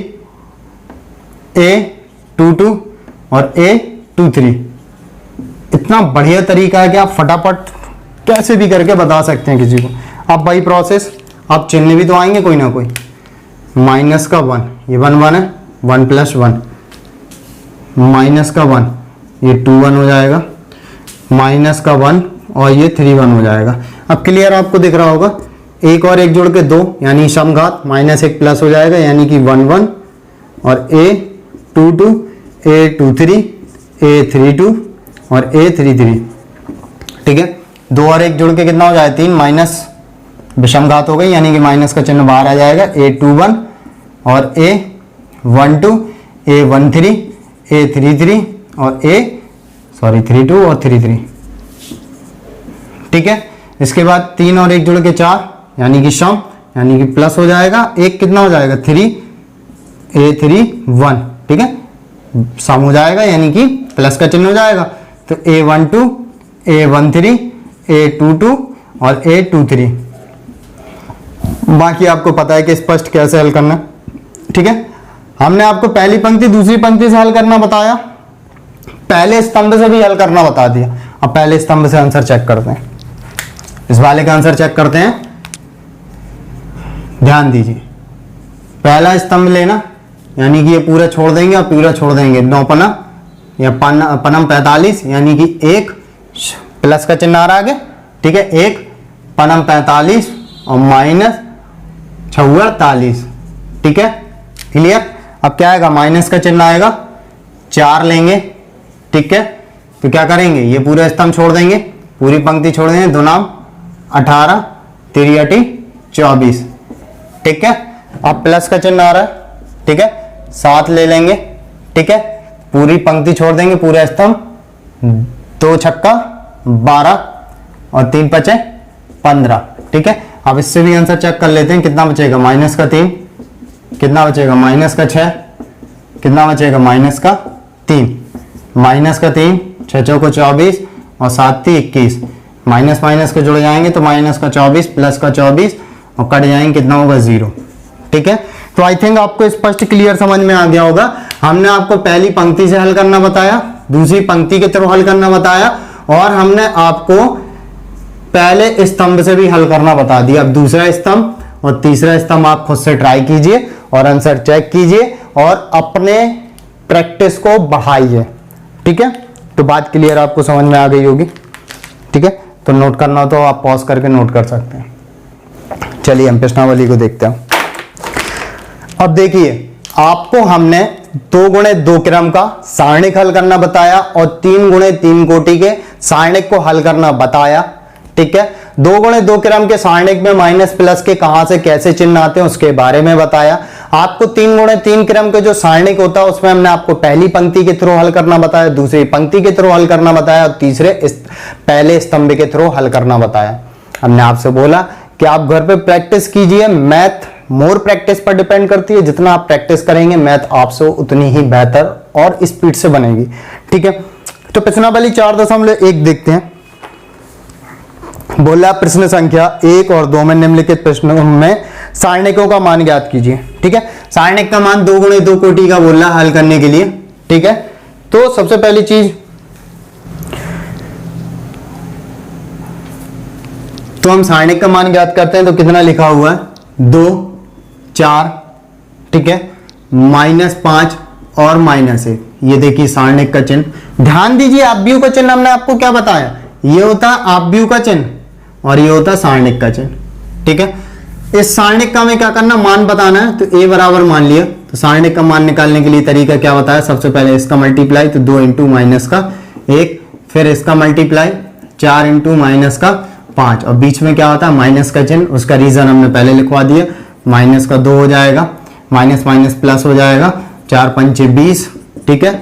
a22 और a23। इतना बढ़िया तरीका है कि आप फटाफट कैसे भी करके बता सकते हैं किसी को। अब भाई प्रोसेस, अब चिन्ह भी तो आएंगे कोई ना कोई, माइनस का 1, ये 1 1 है, 1 + 1, माइनस का 1, ये 2 1 हो जाएगा, माइनस का 1 और ये 3 1 हो जाएगा। अब क्लियर आपको दिख रहा होगा, एक और एक जोड़ के 2 यानी समघात, -1 प्लस हो जाएगा यानी कि 1 1 और a22, a23, a32 और a33। ठीक है, 2 और 1 जोड़ के कितना हो जाएगा, 3, माइनस विषमघात हो गई यानी कि माइनस का चिन्ह बाहर आ जाएगा, a21 और a12, a13, a33 और a32 और 33। ठीक है, इसके बाद 3 और 1 जुड़ के 4 यानी कि सम यानी कि प्लस हो जाएगा, एक कितना हो जाएगा 3, a31। ठीक है, सम हो जाएगा यानी कि प्लस का चिन्ह हो जाएगा, तो a12, a13, a22 और a23। बाकी आपको पता है कि स्पष्ट कैसे हल करना है। ठीक है, हमने आपको पहली पंक्ति दूसरी पंक्ति से हल करना बताया, पहले स्तंभ से भी हल करना बता दिया। अब पहले स्तंभ से आंसर चेक करते हैं, इस वाले का आंसर चेक करते हैं। ध्यान दीजिए, पहला स्तंभ लेना यानी कि ये पूरा छोड़ देंगे और पूरा छोड़ देंगे, 9 पना या पनम 45 यानी कि 1 प्लस का चिन्ह आ रहा है। ठीक है, 1 पनम 45 और माइनस 46। ठीक है, क्लियर। अब क्या आएगा, माइनस का चिन्ह आएगा, 4 लेंगे। ठीक है, तो क्या करेंगे, ये पूरा स्तंभ छोड़ देंगे, पूरी पंक्ति छोड़ देंगे, 2 नाम 18, 3 24। ठीक है, अब प्लस का चिन्ह आ रहा है। ठीक है, 7 ले लेंगे। ठीक है, पूरी पंक्ति छोड़ देंगे, पूरा स्तंभ, 2 छक्का 12 और 3 पचे 15। ठीक है, अब इससे भी आंसर चेक कर लेते हैं, कितना बचेगा, माइनस का 3, कितना बचेगा, माइनस का 6, कितना बचेगा, माइनस का 3, माइनस का 3, 6 चौको 24 और 7 21। माइनस माइनस के जुड़ जाएंगे तो माइनस का 24 प्लस का 24 और कट जाएंगे, कितना होगा, 0। ठीक है, तो आई थिंक आपको स्पष्ट क्लियर समझ में आ गया होगा। हमने आपको पहली पंक्ति से हल करना बताया, दूसरी पंक्ति के थ्रू हल करना बताया और हमने आपको पहले स्तंभ से भी हल करना बता दिया। अब दूसरा स्तंभ और तीसरा स्तंभ आप खुद से ट्राई कीजिए और आंसर चेक कीजिए और अपने प्रैक्टिस को बढ़ाइए। ठीक है, तो बात क्लियर आपको समझ में आ गई होगी। ठीक है, तो नोट करना हो तो आप पॉज करके नोट कर सकते हैं। चलिए हम प्रश्नावली को देखते हैं। अब देखिए, आपको हमने 2 गुणे 2 क्रम का सारणिक हल करना बताया और 3 गुणे 3 कोटि के सारणिक को हल करना बताया। ठीक है, 2 गुणे 2 क्रम के सारणिक में माइनस प्लस के कहां से कैसे चिन्ह आते हैं उसके बारे में बताया। आपको 3 गुणे 3 क्रम के जो सारणिक होता है उसमें हमने आपको पहली पंक्ति के थ्रू हल करना बताया, दूसरी पंक्ति के थ्रू हल करना बताया और तीसरे पहले स्तंभ के थ्रू हल करना बताया। हमने आपसे बोला कि आप घर पे प्रैक्टिस कीजिए, मैथ मोर प्रैक्टिस पर डिपेंड करती है। जितना आप प्रैक्टिस करेंगे मैथ आपसे उतनी ही बेहतर और स्पीड से बनेगी। ठीक है, तो प्रश्न वाली 4.1 देखते हैं। बोला प्रश्न संख्या 1 और 2 में निम्नलिखित प्रश्नों में सारणिकों का मान ज्ञात कीजिए। ठीक है, सारणिक का मान 2 × 2 कोटि का बोल रहा है हल करने के लिए। ठीक है, तो सबसे पहली चीज तो हम सारणिक का मान ज्ञात करते हैं, तो कितना लिखा हुआ है 2 4, ठीक है, -5 और -1। ये देखिए सारणिक का चिन्ह, ध्यान दीजिए आव्यूह का चिन्ह हमने आपको क्या बताया, ये होता है आव्यूह का चिन्ह और ये होता है सारणिक का चिन्ह। ठीक है, इस सारणिक का हमें क्या करना, मान बताना है। तो a बराबर मान लिया, तो सारणिक का मान निकालने के लिए तरीका क्या बताया, सबसे पहले इसका मल्टीप्लाई, तो 2 × -1, फिर इसका मल्टीप्लाई 4 × -5 और बीच में क्या होता है माइनस का चिन्ह, उसका रीजन हमने पहले लिखवा दिया, -2 हो जाएगा, माइनस माइनस प्लस हो जाएगा, 4 × 5 = 20। ठीक है,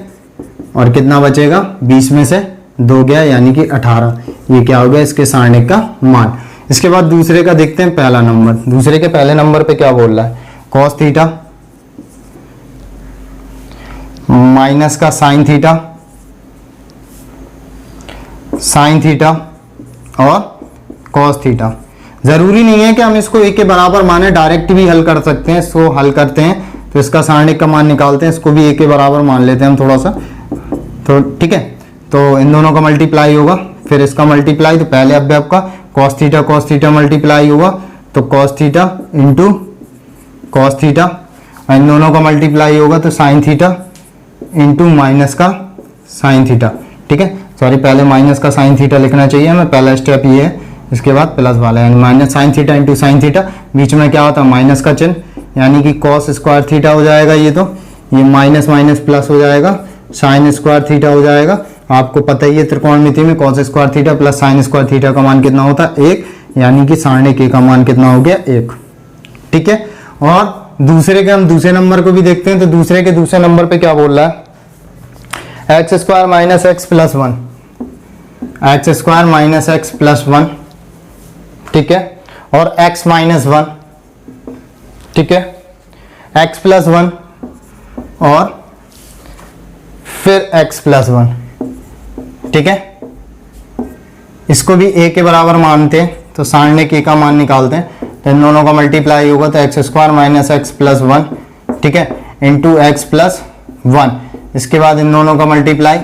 और कितना बचेगा, 20 में से 2 गया यानी कि 18। ये क्या हो गया इसके सारणिक का मान। इसके बाद दूसरे का देखते हैं पहला नंबर। दूसरे के पहले नंबर पे क्या बोल रहा है, cos थीटा माइनस का sin थीटा और cos थीटा। जरूरी नहीं है कि हम इसको एक के बराबर माने, डायरेक्ट भी हल कर सकते हैं। इसको हल करते हैं तो इसका सारणिक का मान निकालते हैं, इसको भी एक के बराबर मान लेते हैं हम थोड़ा सा। तो ठीक है, तो इन दोनों का मल्टीप्लाई होगा, फिर इसका मल्टीप्लाई, तो पहले अवयव का cos थीटा मल्टीप्लाई होगा, तो cos theta into cos theta, इन दोनों का मल्टीप्लाई होगा तो sin थीटा इंटू माइनस का sin थीटा। ठीक है, सॉरी पहले माइनस का sin थीटा लिखना चाहिए हमें, पहला स्टेप ये है, इसके बाद प्लस वाला यानी minus sin theta into sin theta, बीच में क्या होता है माइनस का चिन्ह यानी कि cos स्क्वायर थीटा हो जाएगा। ये तो ये माइनस माइनस प्लस हो जाएगा, sin स्क्वायर थीटा हो जाएगा। आपको पता ही है त्रिकोणमिति में cos square theta plus sin square theta का मान कितना होता है 1, यानी कि सारणिक a का मान कितना हो गया 1। ठीक है, और दूसरे के हम दूसरे नंबर को भी देखते हैं। तो दूसरे के दूसरे नंबर पे क्या बोल रहा है, x² - x + 1, x² - x + 1। ठीक है, और x - 1, ठीक है, x + 1 और फिर x + 1। ठीक है, इसको भी a के बराबर मानते हैं, तो सारणिक a का मान निकालते हैं, तो इन दोनों का मल्टीप्लाई होगा तो x² - x + 1, ठीक है, इंटू x + 1। इसके बाद इन दोनों का multiply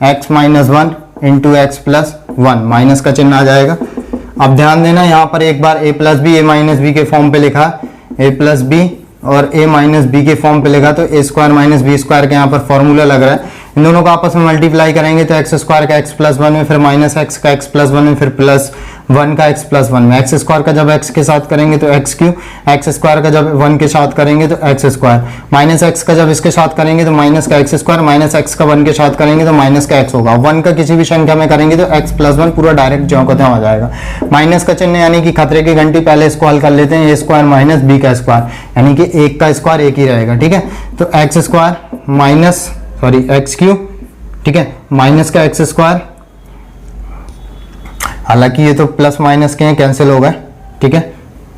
x - 1 into x + 1, minus का चिन्ह आ जाएगा। अब ध्यान देना यहाँ पर एक बार a + b a - b के फॉर्म पे लिखा, a + b और a - b के फॉर्म पे लिखा, तो a² - b² का यहाँ पर फॉर्मूला लग रहा है। इन दोनों को आपस में मल्टीप्लाई करेंगे तो x² का x + 1 में, फिर -x का x + 1 में, फिर +1 का x + 1 में। x² का जब x के साथ करेंगे तो x3, x² का जब 1 के साथ करेंगे तो x², -x का जब इसके साथ करेंगे तो माइनस का x², -x का 1 के साथ करेंगे तो माइनस का x होगा। 1 का किसी भी संख्या में करेंगे तो x + 1 पूरा डायरेक्ट ज्यों का त्यों आ जाएगा। माइनस का चिन्ह यानी कि खतरे की घंटी, पहले इसको हल कर लेते हैं, a² - b का स्क्वायर यानी कि 1 का स्क्वायर 1 ही रहेगा। ठीक है, तो x3, ठीक है, माइनस का x², हालांकि ये तो प्लस माइनस के कैंसिल हो गए। ठीक है,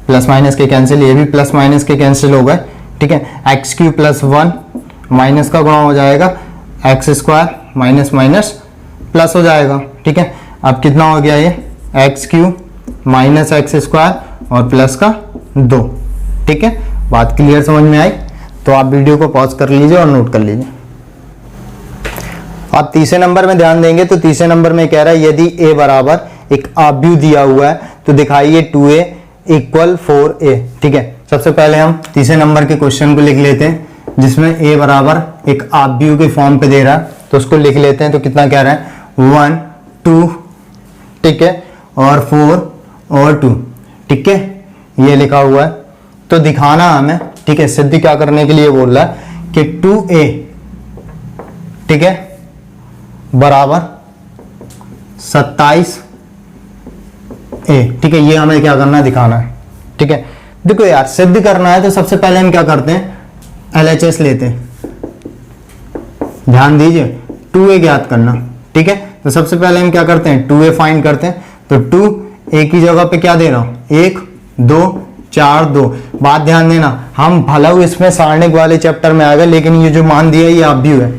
प्लस माइनस के कैंसिल, ये भी प्लस माइनस के कैंसिल हो गए। ठीक है, x³ + 1 माइनस का गुणा हो जाएगा x² माइनस माइनस प्लस हो जाएगा। ठीक है, अब कितना हो गया ये x³ - x² और प्लस का 2। ठीक है, बात क्लियर समझ में आई, तो आप वीडियो को पॉज कर लीजिए और नोट कर लीजिए। आप तीसरे नंबर में ध्यान देंगे तो तीसरे नंबर में कह रहा है यदि a बराबर एक आव्यूह दिया हुआ है तो दिखाइए 2a = 4a। ठीक है, सबसे पहले हम तीसरे नंबर के क्वेश्चन को लिख लेते हैं, जिसमें a बराबर एक आव्यूह के फॉर्म पे दे रहा है, तो उसको लिख लेते हैं। तो कितना कह रहा है 1 2, ठीक है, और 4 और 2। ठीक है, ये लिखा हुआ है, तो दिखाना हमें। ठीक है, सिद्ध क्या करने के लिए बोल रहा है कि 2a, ठीक है, बराबर 27a। ठीक है, ये हमें क्या करना है, दिखाना है। ठीक है, देखो यार सिद्ध करना है तो सबसे पहले हम क्या करते हैं, LHS लेते हैं। ध्यान दीजिए, 2a ज्ञात करना। ठीक है, तो सबसे पहले हम क्या करते हैं, 2a फाइंड करते हैं। तो 2 a की जगह पे क्या दे रहा हूं, 1 2 4 2। बात ध्यान देना, हम भला इसमें सारणिक वाले चैप्टर में आ गए, लेकिन ये जो मान दिया ये आव्यूह है,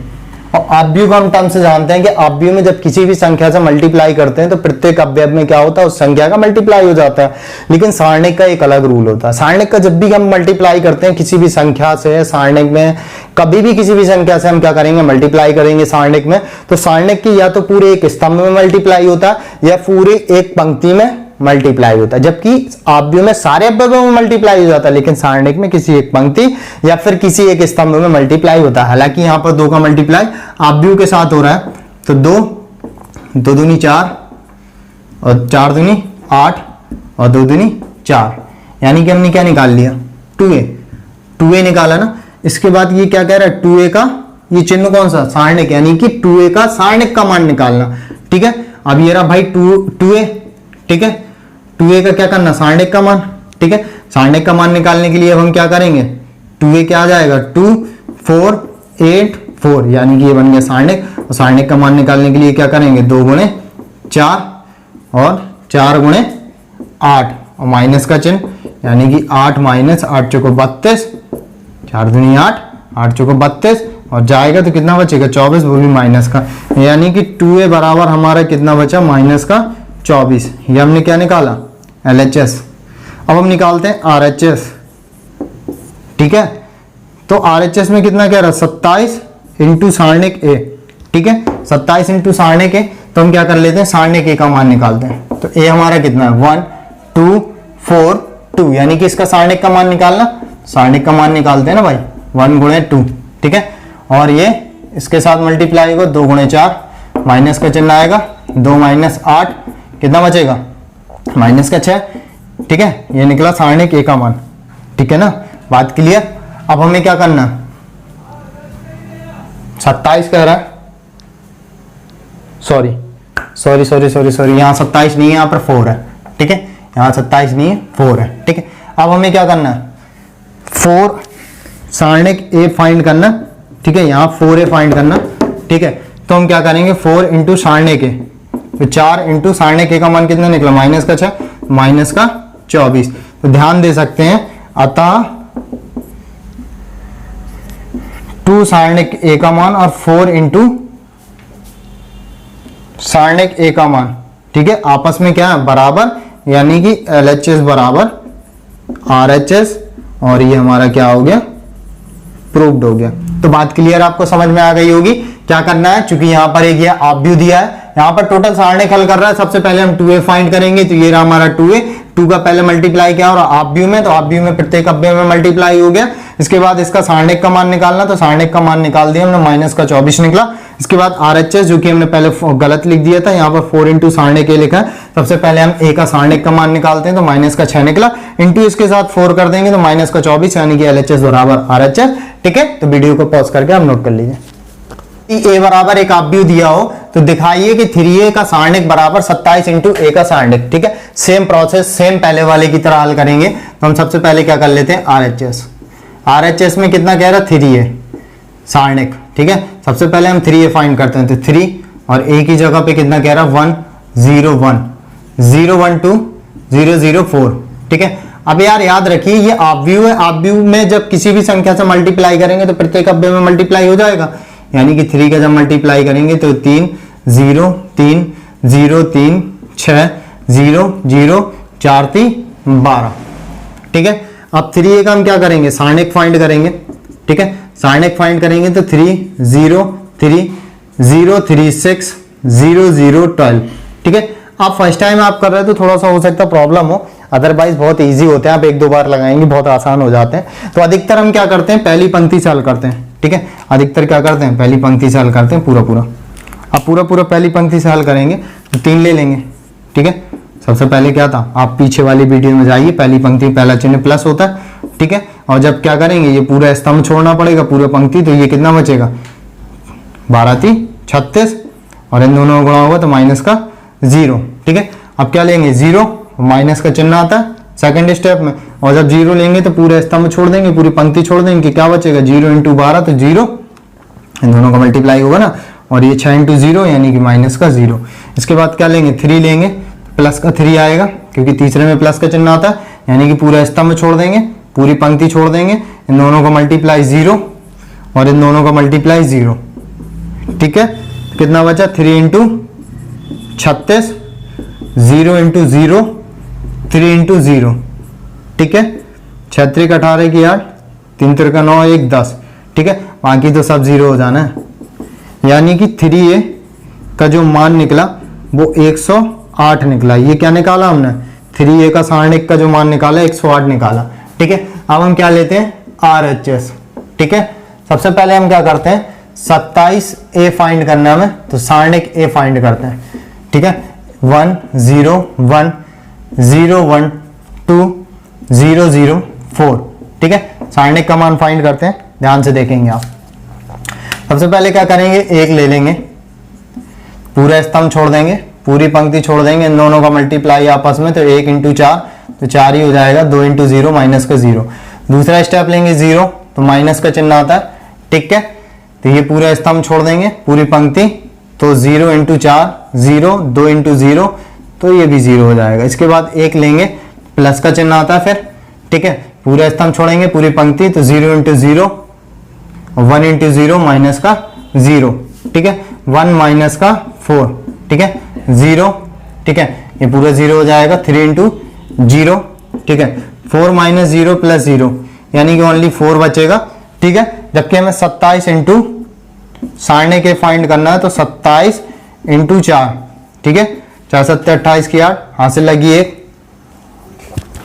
और आव्यूह को हम टर्म से जानते हैं कि आव्यूह में जब किसी भी संख्या से मल्टीप्लाई करते हैं तो प्रत्येक अवयव में क्या होता है, उस संख्या का मल्टीप्लाई हो जाता है। लेकिन सारणिक का एक अलग रूल होता है। सारणिक का जब भी हम मल्टीप्लाई करते हैं किसी भी संख्या से, सारणिक में कभी भी किसी भी संख्या से हम क्या करेंगे, मल्टीप्लाई करेंगे सारणिक में, तो सारणिक की या तो पूरे एक स्तंभ में मल्टीप्लाई होता है या पूरे एक पंक्ति में मल्टीप्लाई होता है। जबकि आव्यूह में सारे अवयवों में मल्टीप्लाई हो जाता है, लेकिन सारणिक में किसी एक पंक्ति या फिर किसी एक स्तंभ में मल्टीप्लाई होता है। हालांकि यहां पर 2 का मल्टीप्लाई आव्यूह के साथ हो रहा है, तो 2 2 दूनी 4 और 4 दूनी 8 और 2 दूनी 4, यानी कि हमने क्या निकाल लिया, 2a निकाला ना। इसके बाद ये क्या कह रहा है, 2a का ये चिन्ह कौन सा, सारणिक, यानी कि 2a का सारणिक का मान निकालना। ठीक है, अब ये रहा भाई 2a, ठीक है, 2a का क्या करना, सारणिक का मान। ठीक है, सारणिक का मान निकालने के लिए अब हम क्या करेंगे, 2a क्या आ जाएगा, 2 4 8 4, यानी कि ये बन गया सारणिक। और सारणिक का मान निकालने के लिए क्या करेंगे, 2 गुणे 4 और 4 गुणे 8 और माइनस का चिन्ह, यानी कि 8 माइनस 8 चौको 32, 4 दूनी 8 8 चौको 32, और जाएगा तो कितना बचेगा, 24, वो भी माइनस का, यानी कि 2a बराबर हमारा कितना बचा, माइनस का 24। ये हमने क्या निकाला, LHS। अब हम निकालते हैं RHS। ठीक है, तो RHS में कितना कह रहा है, 27 इंटू सारणिक a। ठीक है, 27 इंटू सारणिक a, तो हम क्या कर लेते हैं, सारणिक a का मान निकालते हैं। तो a हमारा कितना है, 1 2 4 2, यानी कि इसका सारणिक का मान निकालना, सारणिक का मान निकालते हैं ना भाई, 1 गुणे 2। ठीक है, और ये इसके साथ मल्टीप्लाई होगा, 2 गुणे 4, माइनस का चिन्ह आएगा, 2 माइनस 8 कितना बचेगा, माइनस का 6। ठीक है, ये निकला सारणिक a का मान। ठीक है ना, बात क्लियर। अब हमें क्या करना, 27 कह रहा है, सॉरी, यहाँ 27 नहीं है, यहाँ पर 4 है। ठीक है, यहाँ 27 नहीं है, 4 है। ठीक है, अब हमें क्या करना है, 4 सारणिक a फाइंड करना। ठीक है, यहाँ 4a फाइंड करना। ठीक है, तो हम क्या करेंगे, 4 इंटू सारणिक a, तो 4 इंटू सारणिक a का मान कितना निकला, माइनस का 6, माइनस का 24। तो ध्यान दे सकते हैं, अतः 2 सारणिक a का मान और 4 इंटू सारणिक a का मान, ठीक है, आपस में क्या है, बराबर, यानी कि LHS बराबर RHS, और ये हमारा क्या हो गया, प्रूव्ड हो गया। तो बात क्लियर आपको समझ में आ गई होगी। क्या करना है, चूंकि यहां पर एक ये आव्यूह दिया है, यहां पर टोटल सारणिक हल कर रहा है, सबसे पहले हम 2a फाइंड करेंगे। तो ये रहा हमारा 2a, 2 का पहले मल्टीप्लाई किया और आव्यूह में, तो आव्यूह में प्रत्येक अवयव में मल्टीप्लाई हो गया। इसके बाद इसका सारणिक का मान निकालना, तो सारणिक का मान निकाल दिया हमने, माइनस का 24 निकला। इसके बाद RHS, जो कि हमने पहले गलत लिख दिया था, यहाँ पर 4 इंटू सारणिक a लिखा है। सबसे पहले हम a का सारणिक का मान निकालते हैं, तो माइनस का 6 निकला, इंटू इसके साथ 4 कर देंगे तो माइनस का 24, यानी कि LHS बराबर RHS। ठीक है, तो वीडियो को पॉज करके आप नोट कर लीजिए। a बराबर एक आव्यूह दिया हो तो दिखाइए कि 3a का सारणिक बराबर 27 इंटू a का सारणिक। ठीक है, सेम प्रोसेस, सेम पहले वाले की तरह हल करेंगे। तो हम सबसे पहले क्या कर लेते हैं, RHS में कितना कह रहा है, 3a सारणिक। ठीक है, सबसे पहले हम 3a फाइंड करते हैं, तो 3 और a की जगह पे कितना कह रहा है, 1 0 1 0 1 2 0 0 4। ठीक है, अब यार याद रखिए ये आव्यूह है, आव्यूह में जब किसी भी संख्या से मल्टीप्लाई करेंगे तो प्रत्येक अवयव में मल्टीप्लाई हो जाएगा, यानी कि 3 का जब मल्टीप्लाई करेंगे तो 3 0 3 0 3 6 0 0 4 3 12। ठीक है, अब 3a का हम क्या करेंगे, सारणिक फाइंड करेंगे। ठीक है, सारणिक फाइंड करेंगे तो 3 0 3 0 3 6 0 0 12। ठीक है, आप फर्स्ट टाइम आप कर रहे हो तो थोड़ा सा हो सकता है प्रॉब्लम हो, अदरवाइज बहुत इजी होते हैं, आप 1-2 बार लगाएंगे बहुत आसान हो जाते हैं। तो अधिकतर हम क्या करते हैं, पहली पंक्ति से हल करते हैं। ठीक है, अधिकतर क्या करते हैं, पहली पंक्ति से हल करते हैं पूरा। अब पूरा पहली पंक्ति से हल करेंगे तो 3 ले लेंगे। ठीक है, सबसे पहले क्या था, आप पीछे वाली वीडियो में जाइए, पहली पंक्ति पहला चिन्ह प्लस होता है। ठीक है, और जब क्या करेंगे, ये पूरा स्तंभ छोड़ना पड़ेगा, पूरा पंक्ति, तो ये कितना बचेगा, 12 3 36, और इन दोनों गुणा होगा तो माइनस का 0। ठीक है, अब क्या लेंगे, 0, माइनस का चिन्ह आता है सेकंड स्टेप में, और जब 0 लेंगे तो पूरा स्तंभ छोड़ देंगे, पूरी पंक्ति छोड़ देंगे, कि क्या बचेगा, 0 इंटू 12, तो 0, इन दोनों का मल्टीप्लाई होगा ना, और ये 6 इंटू 0, यानी कि माइनस का 0। इसके बाद क्या लेंगे, 3 लेंगे, प्लस का 3 आएगा, क्योंकि तीसरे में प्लस का चिन्ह आता है, यानी कि पूरा स्तंभ छोड़ देंगे, पूरी पंक्ति छोड़ देंगे, इन दोनों का मल्टीप्लाई 0 और इन दोनों का मल्टीप्लाई 0। ठीक है, कितना बचा 3 इंटू 36, 0 इंटू 0, 3 इंटू 0। ठीक है, 36 का 18 की 8, 3 3 का 9, 1 10। ठीक है, बाकी तो सब 0 हो जाना है, यानी कि 3a का जो मान निकला वो 108 निकला। ये क्या निकाला हमने, 3a का सारणिक का जो मान निकाला 108 निकाला। ठीक है, अब हम क्या लेते हैं RHS। ठीक है, सबसे पहले हम क्या करते हैं 27a फाइंड करना है हमें, तो सारणिक a फाइंड करते हैं। ठीक है, 1 0 1 0 1 2 0 0 4। ठीक है, सारणिक का मान फाइंड करते हैं, ध्यान से देखेंगे आप। सबसे पहले क्या करेंगे, एक ले लेंगे, पूरा स्तंभ छोड़ देंगे, पूरी पंक्ति छोड़ देंगे, इन दोनों का मल्टीप्लाई आपस में, तो 1 इंटू 4 तो 4 ही हो जाएगा, 2 इंटू 0 माइनस का 0। दूसरा स्टेप लेंगे 0, तो माइनस का चिन्ह आता है। ठीक है, तो ये पूरा स्तंभ छोड़ देंगे, पूरी पंक्ति, तो 0 इंटू 4 0, 2 इंटू 0 तो ये भी 0 हो जाएगा। इसके बाद एक लेंगे, प्लस का चिन्ह आता है फिर। ठीक है, पूरा स्तंभ छोड़ेंगे, पूरी पंक्ति, तो 0 इंटू 0, 1 इंटू 0 माइनस का 0। ठीक है, 1 माइनस का 4। ठीक है, 0। ठीक है, ये पूरा 0 हो जाएगा, 3 इंटू 0। ठीक है, 4 माइनस 0 प्लस 0, यानी कि ओनली 4 बचेगा। ठीक है, जबकि हमें 27 इंटू सारणिक के फाइंड करना है, तो 27 इंटू 4। ठीक है, 4 7 28 की 8, हाथ से लगी 1।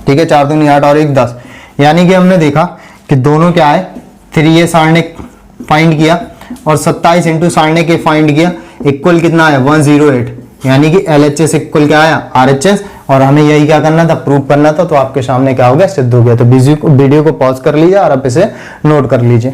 ठीक है, 4 दूनी 8 और 1 10, यानी कि हमने देखा कि दोनों क्या है, 3a सारणिक फाइंड किया और 27 इंटू सारणिक के फाइंड किया, इक्वल कितना है 108, यानी कि LHS इक्वल क्या आया RHS। और हमें यही क्या करना था, प्रूव करना था, तो आपके सामने क्या हो गया, सिद्ध हो गया। तो वीडियो को पॉज कर लीजिए और आप इसे नोट कर लीजिए।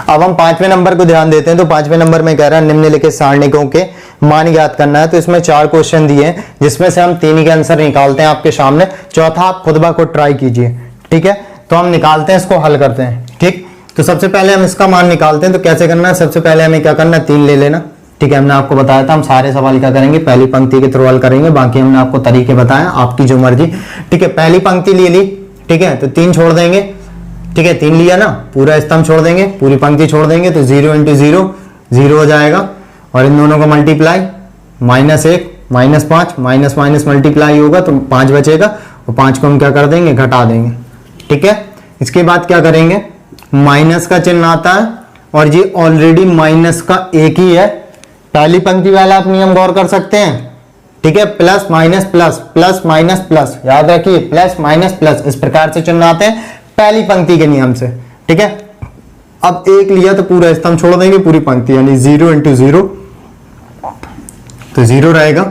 अब हम 5वें नंबर को ध्यान देते हैं। तो 5वें नंबर में कह रहा है निम्नलिखित सारणिकों के मान ज्ञात करना है। तो इसमें 4 क्वेश्चन दिए हैं, जिसमें से हम 3 के आंसर निकालते हैं आपके सामने, चौथा आप खुद ब खुद ट्राई कीजिए। ठीक है, तो हम निकालते हैं, इसको हल करते हैं। ठीक, तो सबसे पहले हम इसका मान निकालते हैं। तो कैसे करना है, सबसे पहले हमें क्या करना है, 3 ले लेना। ठीक है, हमने आपको बताया था हम सारे सवाल क्या करेंगे, पहली पंक्ति के थ्रू हल करेंगे, बाकी हमने आपको तरीके बताए, आपकी जो मर्जी। ठीक है, पहली पंक्ति ले ली। ठीक है, तो 3 छोड़ देंगे। ठीक है, 3 लिया ना, पूरा स्तंभ छोड़ देंगे, पूरी पंक्ति छोड़ देंगे, तो 0 इंटू 0 0 हो जाएगा, और इन दोनों का मल्टीप्लाई -1 -5 माइनस माइनस मल्टीप्लाई होगा, तो 5 बचेगा, और 5 को हम क्या कर देंगे, घटा देंगे। ठीक है, इसके बाद क्या करेंगे, माइनस का चिन्ह आता है, और ये ऑलरेडी माइनस का एक ही है। पहली पंक्ति वाला आप नियम गौर कर सकते हैं। ठीक है, plus minus plus, plus minus plus, याद रखिए प्लस माइनस प्लस, इस प्रकार से चिन्ह आते हैं पहली पंक्ति के नियम से। ठीक है, अब एक लिया तो पूरा स्तंभ छोड़ देंगे, पूरी पंक्ति, यानी 0 इंटू 0 तो 0 रहेगा,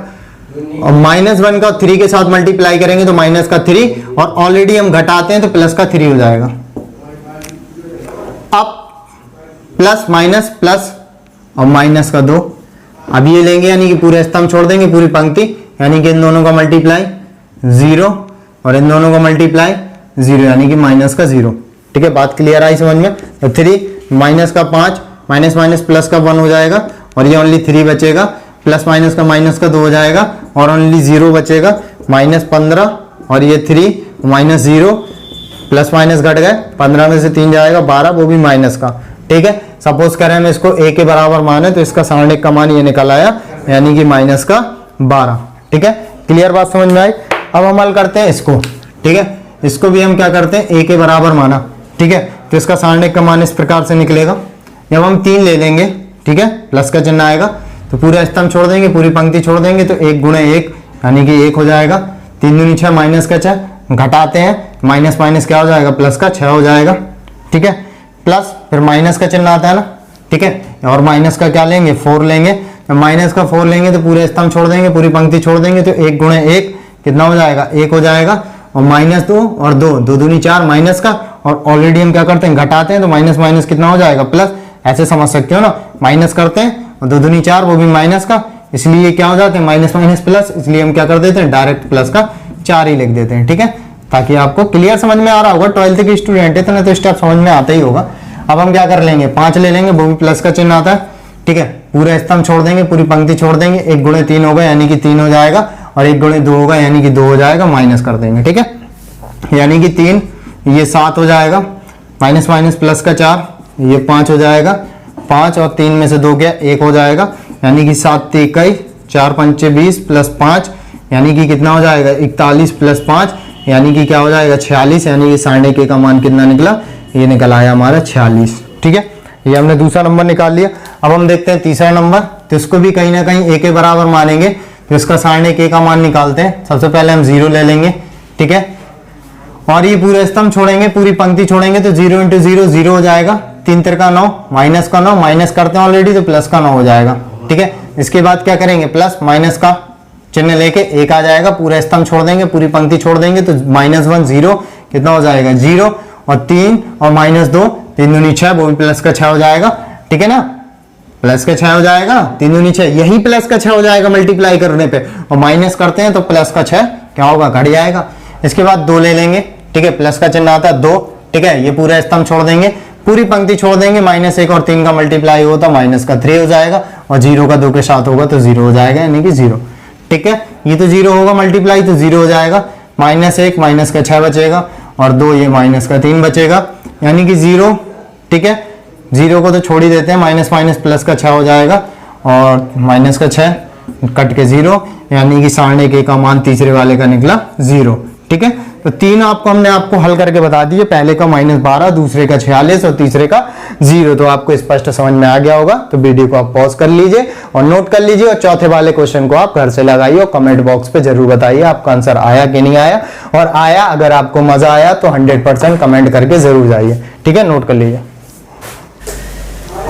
और -1 का 3 के साथ मल्टीप्लाई करेंगे तो माइनस का 3, और ऑलरेडी हम घटाते हैं तो प्लस का 3 हो जाएगा। अब प्लस माइनस प्लस और माइनस का 2, अब ये लेंगे, यानी कि पूरे स्तंभ छोड़ देंगे, पूरी पंक्ति, यानी कि इन दोनों का मल्टीप्लाई 0 और इन दोनों का मल्टीप्लाई 0, यानी कि माइनस का 0। ठीक है, बात क्लियर आई समझ में। तो 3 माइनस का 5 माइनस माइनस प्लस का 1 हो जाएगा, और ये ओनली 3 बचेगा, प्लस माइनस का -2 हो जाएगा, और ओनली 0 बचेगा, -15, और ये 3 -0 प्लस माइनस घट गए, 15 में से 3 जाएगा 12, वो भी माइनस का। ठीक है, सपोज करें हम इसको a के बराबर माने, तो इसका सारणिक का मान ये निकल आया, यानी कि -12। ठीक है, क्लियर बात समझ में आई। अब हम हल करते हैं इसको। ठीक है, इसको भी हम क्या करते हैं, a के बराबर माना। ठीक है, तो इसका सारणिक का मान इस प्रकार से निकलेगा। जब हम 3 ले लेंगे, ठीक है, प्लस का चिन्ह आएगा, तो पूरा स्तंभ छोड़ देंगे, पूरी पंक्ति छोड़ देंगे, तो 1 गुणे 1 यानी कि 1 हो जाएगा। 3 दूनी 6 माइनस का 6, घटाते हैं, माइनस माइनस क्या हो जाएगा, प्लस का 6 हो जाएगा। ठीक है, प्लस फिर माइनस का चिन्ह आता है ना। ठीक है, और माइनस का क्या लेंगे, 4 लेंगे, माइनस का 4 लेंगे तो पूरे स्तंभ छोड़ देंगे, पूरी पंक्ति छोड़ देंगे, तो 1 गुणे 1 कितना हो जाएगा, 1 हो जाएगा, और -2 और 2, 2 दूनी 4 माइनस का, और ऑलरेडी हम क्या करते हैं, घटाते हैं, तो माइनस माइनस कितना हो जाएगा, प्लस। ऐसे समझ सकते हो ना, माइनस करते हैं और 2 दूनी 4, वो भी माइनस का, इसलिए क्या हो जाते हैं, माइनस माइनस प्लस, इसलिए हम क्या कर देते हैं, डायरेक्ट प्लस का 4 ही लिख देते हैं। ठीक है, ताकि आपको क्लियर समझ में आ रहा होगा, 12th के स्टूडेंट है इतना तो स्टेप समझ में आता ही होगा। अब हम क्या कर लेंगे, 5 ले लेंगे, वो भी प्लस का चिन्ह आता है। ठीक है, पूरा स्तंभ छोड़ देंगे, पूरी पंक्ति छोड़ देंगे, 1 गुणे 3 होगा, यानी कि 3 हो जाएगा, और 1 गुणे 2 होगा यानी कि 2 हो जाएगा, माइनस कर देंगे। ठीक है, यानी कि 3, ये 7 हो जाएगा, माइनस माइनस प्लस का 4, ये 5 हो जाएगा, 5 और 3 में से 2 गया, 1 हो जाएगा, यानी कि 7 × 21, 4 × 5 = 20 प्लस 5 यानी कि कितना हो जाएगा 41 प्लस 5 यानी कि क्या हो जाएगा 46, यानी कि 1.5 का मान कितना निकला, ये निकल आया हमारा 46। ठीक है, ये हमने दूसरा नंबर निकाल लिया। अब हम देखते हैं तीसरा नंबर, तो इसको भी कहीं ना कहीं a के बराबर मानेंगे, तो इसका 1.5 का मान निकालते हैं। सबसे पहले हम 0 ले लेंगे। ठीक है, और ये पूरा स्तंभ छोड़ेंगे, पूरी पंक्ति छोड़ेंगे, तो 0 × 0 0 हो जाएगा, 3 × 3 = 9, माइनस का 9, माइनस करते हैं ऑलरेडी तो प्लस का 9 हो जाएगा। ठीक है, इसके बाद क्या करेंगे, प्लस माइनस का चिन्ह लेके 1 आ जाएगा, पूरा स्तंभ छोड़ देंगे, पूरी पंक्ति छोड़ देंगे, तो -1 0 कितना हो जाएगा 0, और 3 और -2 3 दूनी 6, वो भी प्लस का 6 हो जाएगा। ठीक है ना, प्लस का 6 हो जाएगा, 3 दूनी 6, यही प्लस का 6 हो जाएगा मल्टीप्लाई करने पे, और माइनस करते हैं तो प्लस का 6 क्या होगा, घट जाएगा। इसके बाद 2 ले लेंगे। ठीक है, प्लस का चिन्ह आता है 2। ठीक है, ये पूरा स्तंभ छोड़ देंगे, पूरी पंक्ति छोड़ देंगे, -1 और 3 का मल्टीप्लाई हो तो -3 हो जाएगा, और 0 का 2 के साथ होगा तो 0 हो जाएगा, यानी कि 0। ठीक है, ये तो 0 होगा मल्टीप्लाई तो 0 हो जाएगा, -1 माइनस का 6 बचेगा, और 2 ये माइनस का 3 बचेगा, यानी कि 0। ठीक है, 0 को तो छोड़ ही देते हैं, माइनस माइनस प्लस का 6 हो जाएगा, और माइनस का 6 कट के 0, यानी कि 1.5 का मान तीसरे वाले का निकला 0। ठीक है, तो 3 हमने आपको हल करके बता दिए, पहले का -12, दूसरे का 46 और तीसरे का 0। तो आपको स्पष्ट समझ में आ गया होगा, तो वीडियो को आप पॉज कर लीजिए और नोट कर लीजिए, और चौथे वाले क्वेश्चन को आप घर से लगाइए और कमेंट बॉक्स पे जरूर बताइए आपका आंसर आया कि नहीं आया, और आया अगर आपको मजा आया तो 100% कमेंट करके जरूर जाइए। ठीक है, नोट कर लीजिए।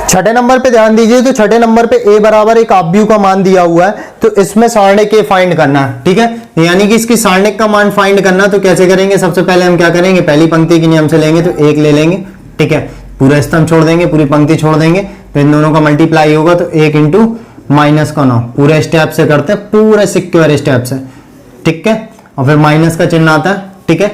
छठे नंबर पे ध्यान दीजिए, तो छठे नंबर पे a बराबर एक आव्यूह का मान दिया हुआ है, तो इसमें 1.5 फाइंड करना है। ठीक है, यानी कि इसकी 1.5 का मान फाइंड करना, तो कैसे करेंगे, सबसे पहले हम क्या करेंगे, पहली पंक्ति के नियम से लेंगे, तो 1 ले लेंगे। ठीक है, पूरा स्तंभ छोड़ देंगे, पूरी पंक्ति छोड़ देंगे, तो इन दोनों का मल्टीप्लाई होगा, तो 1 × -9, पूरे स्टेप से करते हैं, पूरे सिक्योर स्टेप से। ठीक है, और फिर माइनस का चिन्ह आता है। ठीक है,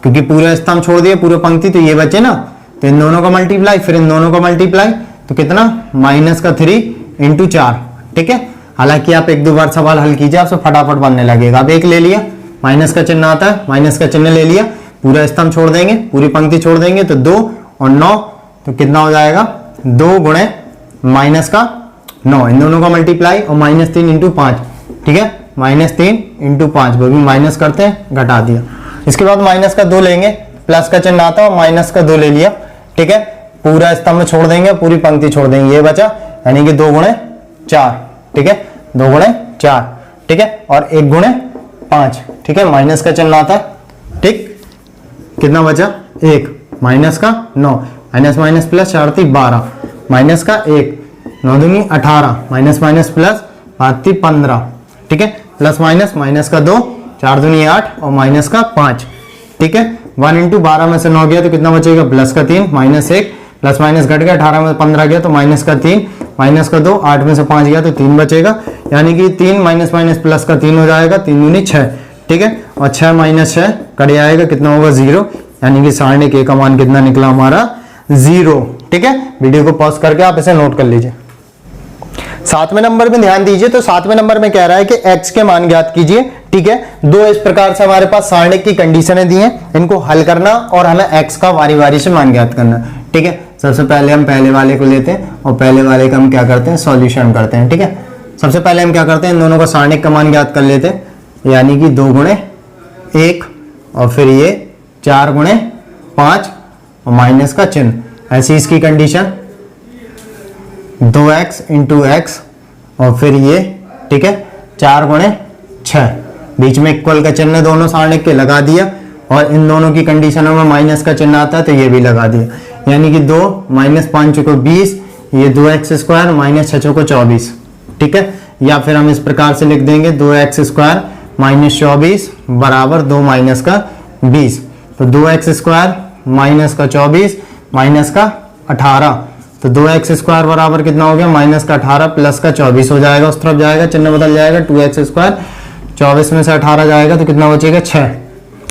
क्योंकि पूरा स्तंभ छोड़ दिए, पूरे पंक्ति, तो ये बचे ना, तो इन दोनों का मल्टीप्लाई, फिर इन दोनों का मल्टीप्लाई, तो कितना -3 × 4। ठीक है, हालांकि आप 1-2 बार सवाल हल कीजिए, आपसे फटाफट बनने लगेगा। अब 1 ले लिया, माइनस का चिन्ह आता है, माइनस का चिन्ह ले लिया, पूरा स्तंभ छोड़ देंगे, पूरी पंक्ति छोड़ देंगे, तो 2 और 9, तो कितना हो जाएगा 2 × -9, इन दोनों का मल्टीप्लाई, और -3 × 5। ठीक है, -3 × 5, वो भी माइनस करते हैं, घटा दिया। इसके बाद माइनस का 2 लेंगे, प्लस का चिन्ह आता है, और माइनस का 2 ले लिया। ठीक है, पूरा स्तंभ छोड़ देंगे, पूरी पंक्ति छोड़ देंगे, ये बचा, यानी कि 2 × 4। ठीक है, 2 × 4। ठीक है, और 1 × 5। ठीक है, माइनस का चिन्ह आता है। ठीक, कितना बचा 1, माइनस का 9, माइनस माइनस प्लस 4 × 12, माइनस का 1, 9 दूनी 18, माइनस माइनस प्लस 5 × 15। ठीक है, प्लस माइनस, माइनस का 2, 4 दूनी 8, और माइनस का 5। ठीक है, 1 × 12 में से 9 गया तो कितना बचेगा, प्लस का 3, -1, प्लस माइनस घट गया, 18 में 15 गया तो माइनस का 3, माइनस का 2, 8 में से 5 गया तो 3 बचेगा, यानी कि 3 माइनस माइनस प्लस का 3 हो जाएगा, 3 दूनी 6। ठीक है, और 6 - 6 कट जाएगा, कितना होगा 0, यानी कि 1.5 का मान कितना निकला हमारा 0। ठीक है, वीडियो को पॉज करके आप इसे नोट कर लीजिए। 7वें नंबर में ध्यान दीजिए, तो 7वें नंबर में कह रहा है कि x के मान ज्ञात कीजिए। ठीक है, 2 इस प्रकार से हमारे पास 1.5 की कंडीशनें दी हैं, इनको हल करना और हमें x का वारी वारी से मान ज्ञात करना। ठीक है, सबसे पहले हम पहले वाले को लेते हैं, और पहले वाले का हम क्या करते हैं, सॉल्यूशन करते हैं। ठीक है, सबसे पहले हम क्या करते हैं, इन दोनों का 1.5 का मान ज्ञात कर लेते हैं, यानी कि 2 × 1, और फिर ये 4 × 5, और माइनस का चिन्ह। ऐसी इसकी कंडीशन 2x × x, और फिर ये, ठीक है, 4 × 6, बीच में इक्वल का चिन्ह दोनों 1.5 के लगा दिया, और इन दोनों की कंडीशनों में माइनस का चिन्ह आता है, तो ये भी लगा दिया, यानी कि 2 - 5 × 20, ये 2x² - 6 × 24। ठीक है, या फिर हम इस प्रकार से लिख देंगे 2x² - 24 बराबर 2 माइनस का 20, तो 2x² - 24 माइनस का 18, तो 2x² बराबर कितना हो गया, माइनस का 18 प्लस का 24 हो जाएगा, उस तरफ जाएगा, चिन्ह बदल जाएगा, 2x², 24 में से 18 जाएगा तो कितना बचेगा 6,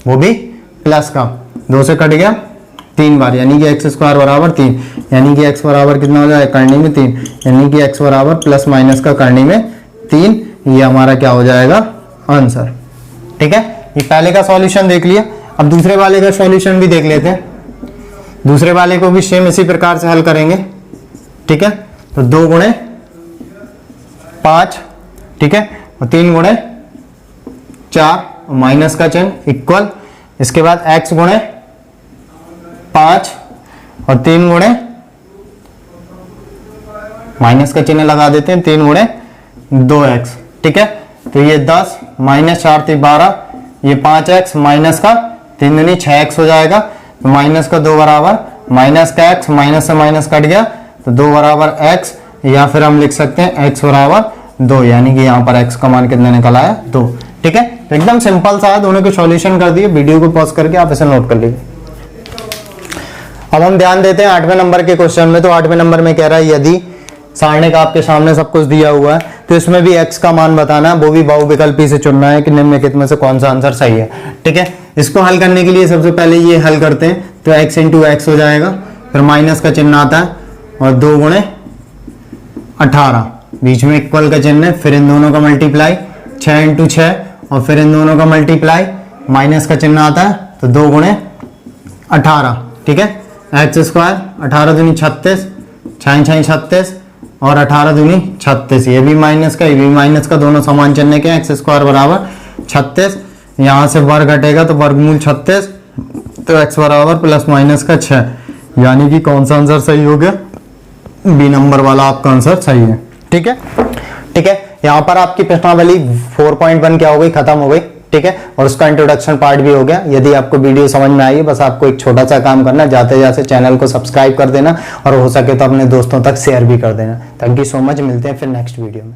वो भी प्लस का, 2 से कट गया 3 बार, यानी कि x² बराबर 3, यानी कि x बराबर कितना हो जाएगा, करनी में 3, यानी कि x बराबर प्लस माइनस का करनी में 3, ये हमारा क्या हो जाएगा आंसर। ठीक है, ये पहले का सॉल्यूशन देख लिया। अब दूसरे वाले का सॉल्यूशन भी देख लेते हैं। दूसरे वाले को भी सेम इसी प्रकार से हल करेंगे। ठीक है, तो 2 गुणे 5, ठीक है, और 3 गुणे 4, माइनस का चिन्ह इक्वल, इसके बाद x गुणे 5 और 3 गुणे माइनस का चिन्ह लगा देते हैं, 3 गुणे 2x। ठीक है, तो ये 10 माइनस 4 3 12, ये 5x माइनस का 3 दूनी 6x हो जाएगा। तो माइनस का 2 बराबर माइनस का x, माइनस से माइनस कट गया तो 2 बराबर x, या फिर हम लिख सकते हैं x बराबर 2, यानी कि यहाँ पर x का मान कितना निकल आया 2। ठीक है, तो एकदम सिंपल सा है, दोनों के सॉल्यूशन कर दिए। वीडियो को पॉज करके आप इसे नोट कर लीजिए। अब हम ध्यान देते हैं 8वें नंबर के क्वेश्चन में। तो 8वें नंबर में कह रहा है यदि सारणिक आपके सामने सब कुछ दिया हुआ है तो इसमें भी x का मान बताना है, वो भी बहुविकल्पी से चुनना है कि निम्नलिखित में से कौन सा आंसर सही है। ठीक है, इसको हल करने के लिए सबसे पहले ये हल करते हैं। तो x इंटू एक्स हो जाएगा, फिर माइनस का चिन्ह आता है और 2 गुणे 18, बीच में इक्वल का चिन्ह है, फिर इन दोनों का मल्टीप्लाई 6 इंटू 6 और फिर इन दोनों का मल्टीप्लाई, माइनस का चिन्ह आता है तो 2 गुणे 18। ठीक है, एक्स स्क्वायर 18 दूनी 36, 6 6 36 और 18 दूनी 36, ये भी माइनस का, ये भी माइनस का, दोनों समान चिन्ह के। एक्स स्क्वायर बराबर 36, यहाँ से वर्ग घटेगा तो वर्गमूल 36, तो एक्स बराबर प्लस माइनस का 6, यानी कि कौन सा आंसर सही हो गया, बी नंबर वाला आपका आंसर सही है। ठीक है, ठीक है, यहाँ पर आपकी प्रश्नावली 4.1 क्या हो गई, खत्म हो गई। ठीक है, और उसका इंट्रोडक्शन पार्ट भी हो गया। यदि आपको वीडियो समझ में आई है, बस आपको एक छोटा सा काम करना, जाते जाते चैनल को सब्सक्राइब कर देना और हो सके तो अपने दोस्तों तक शेयर भी कर देना। थैंक यू सो मच, मिलते हैं फिर नेक्स्ट वीडियो में।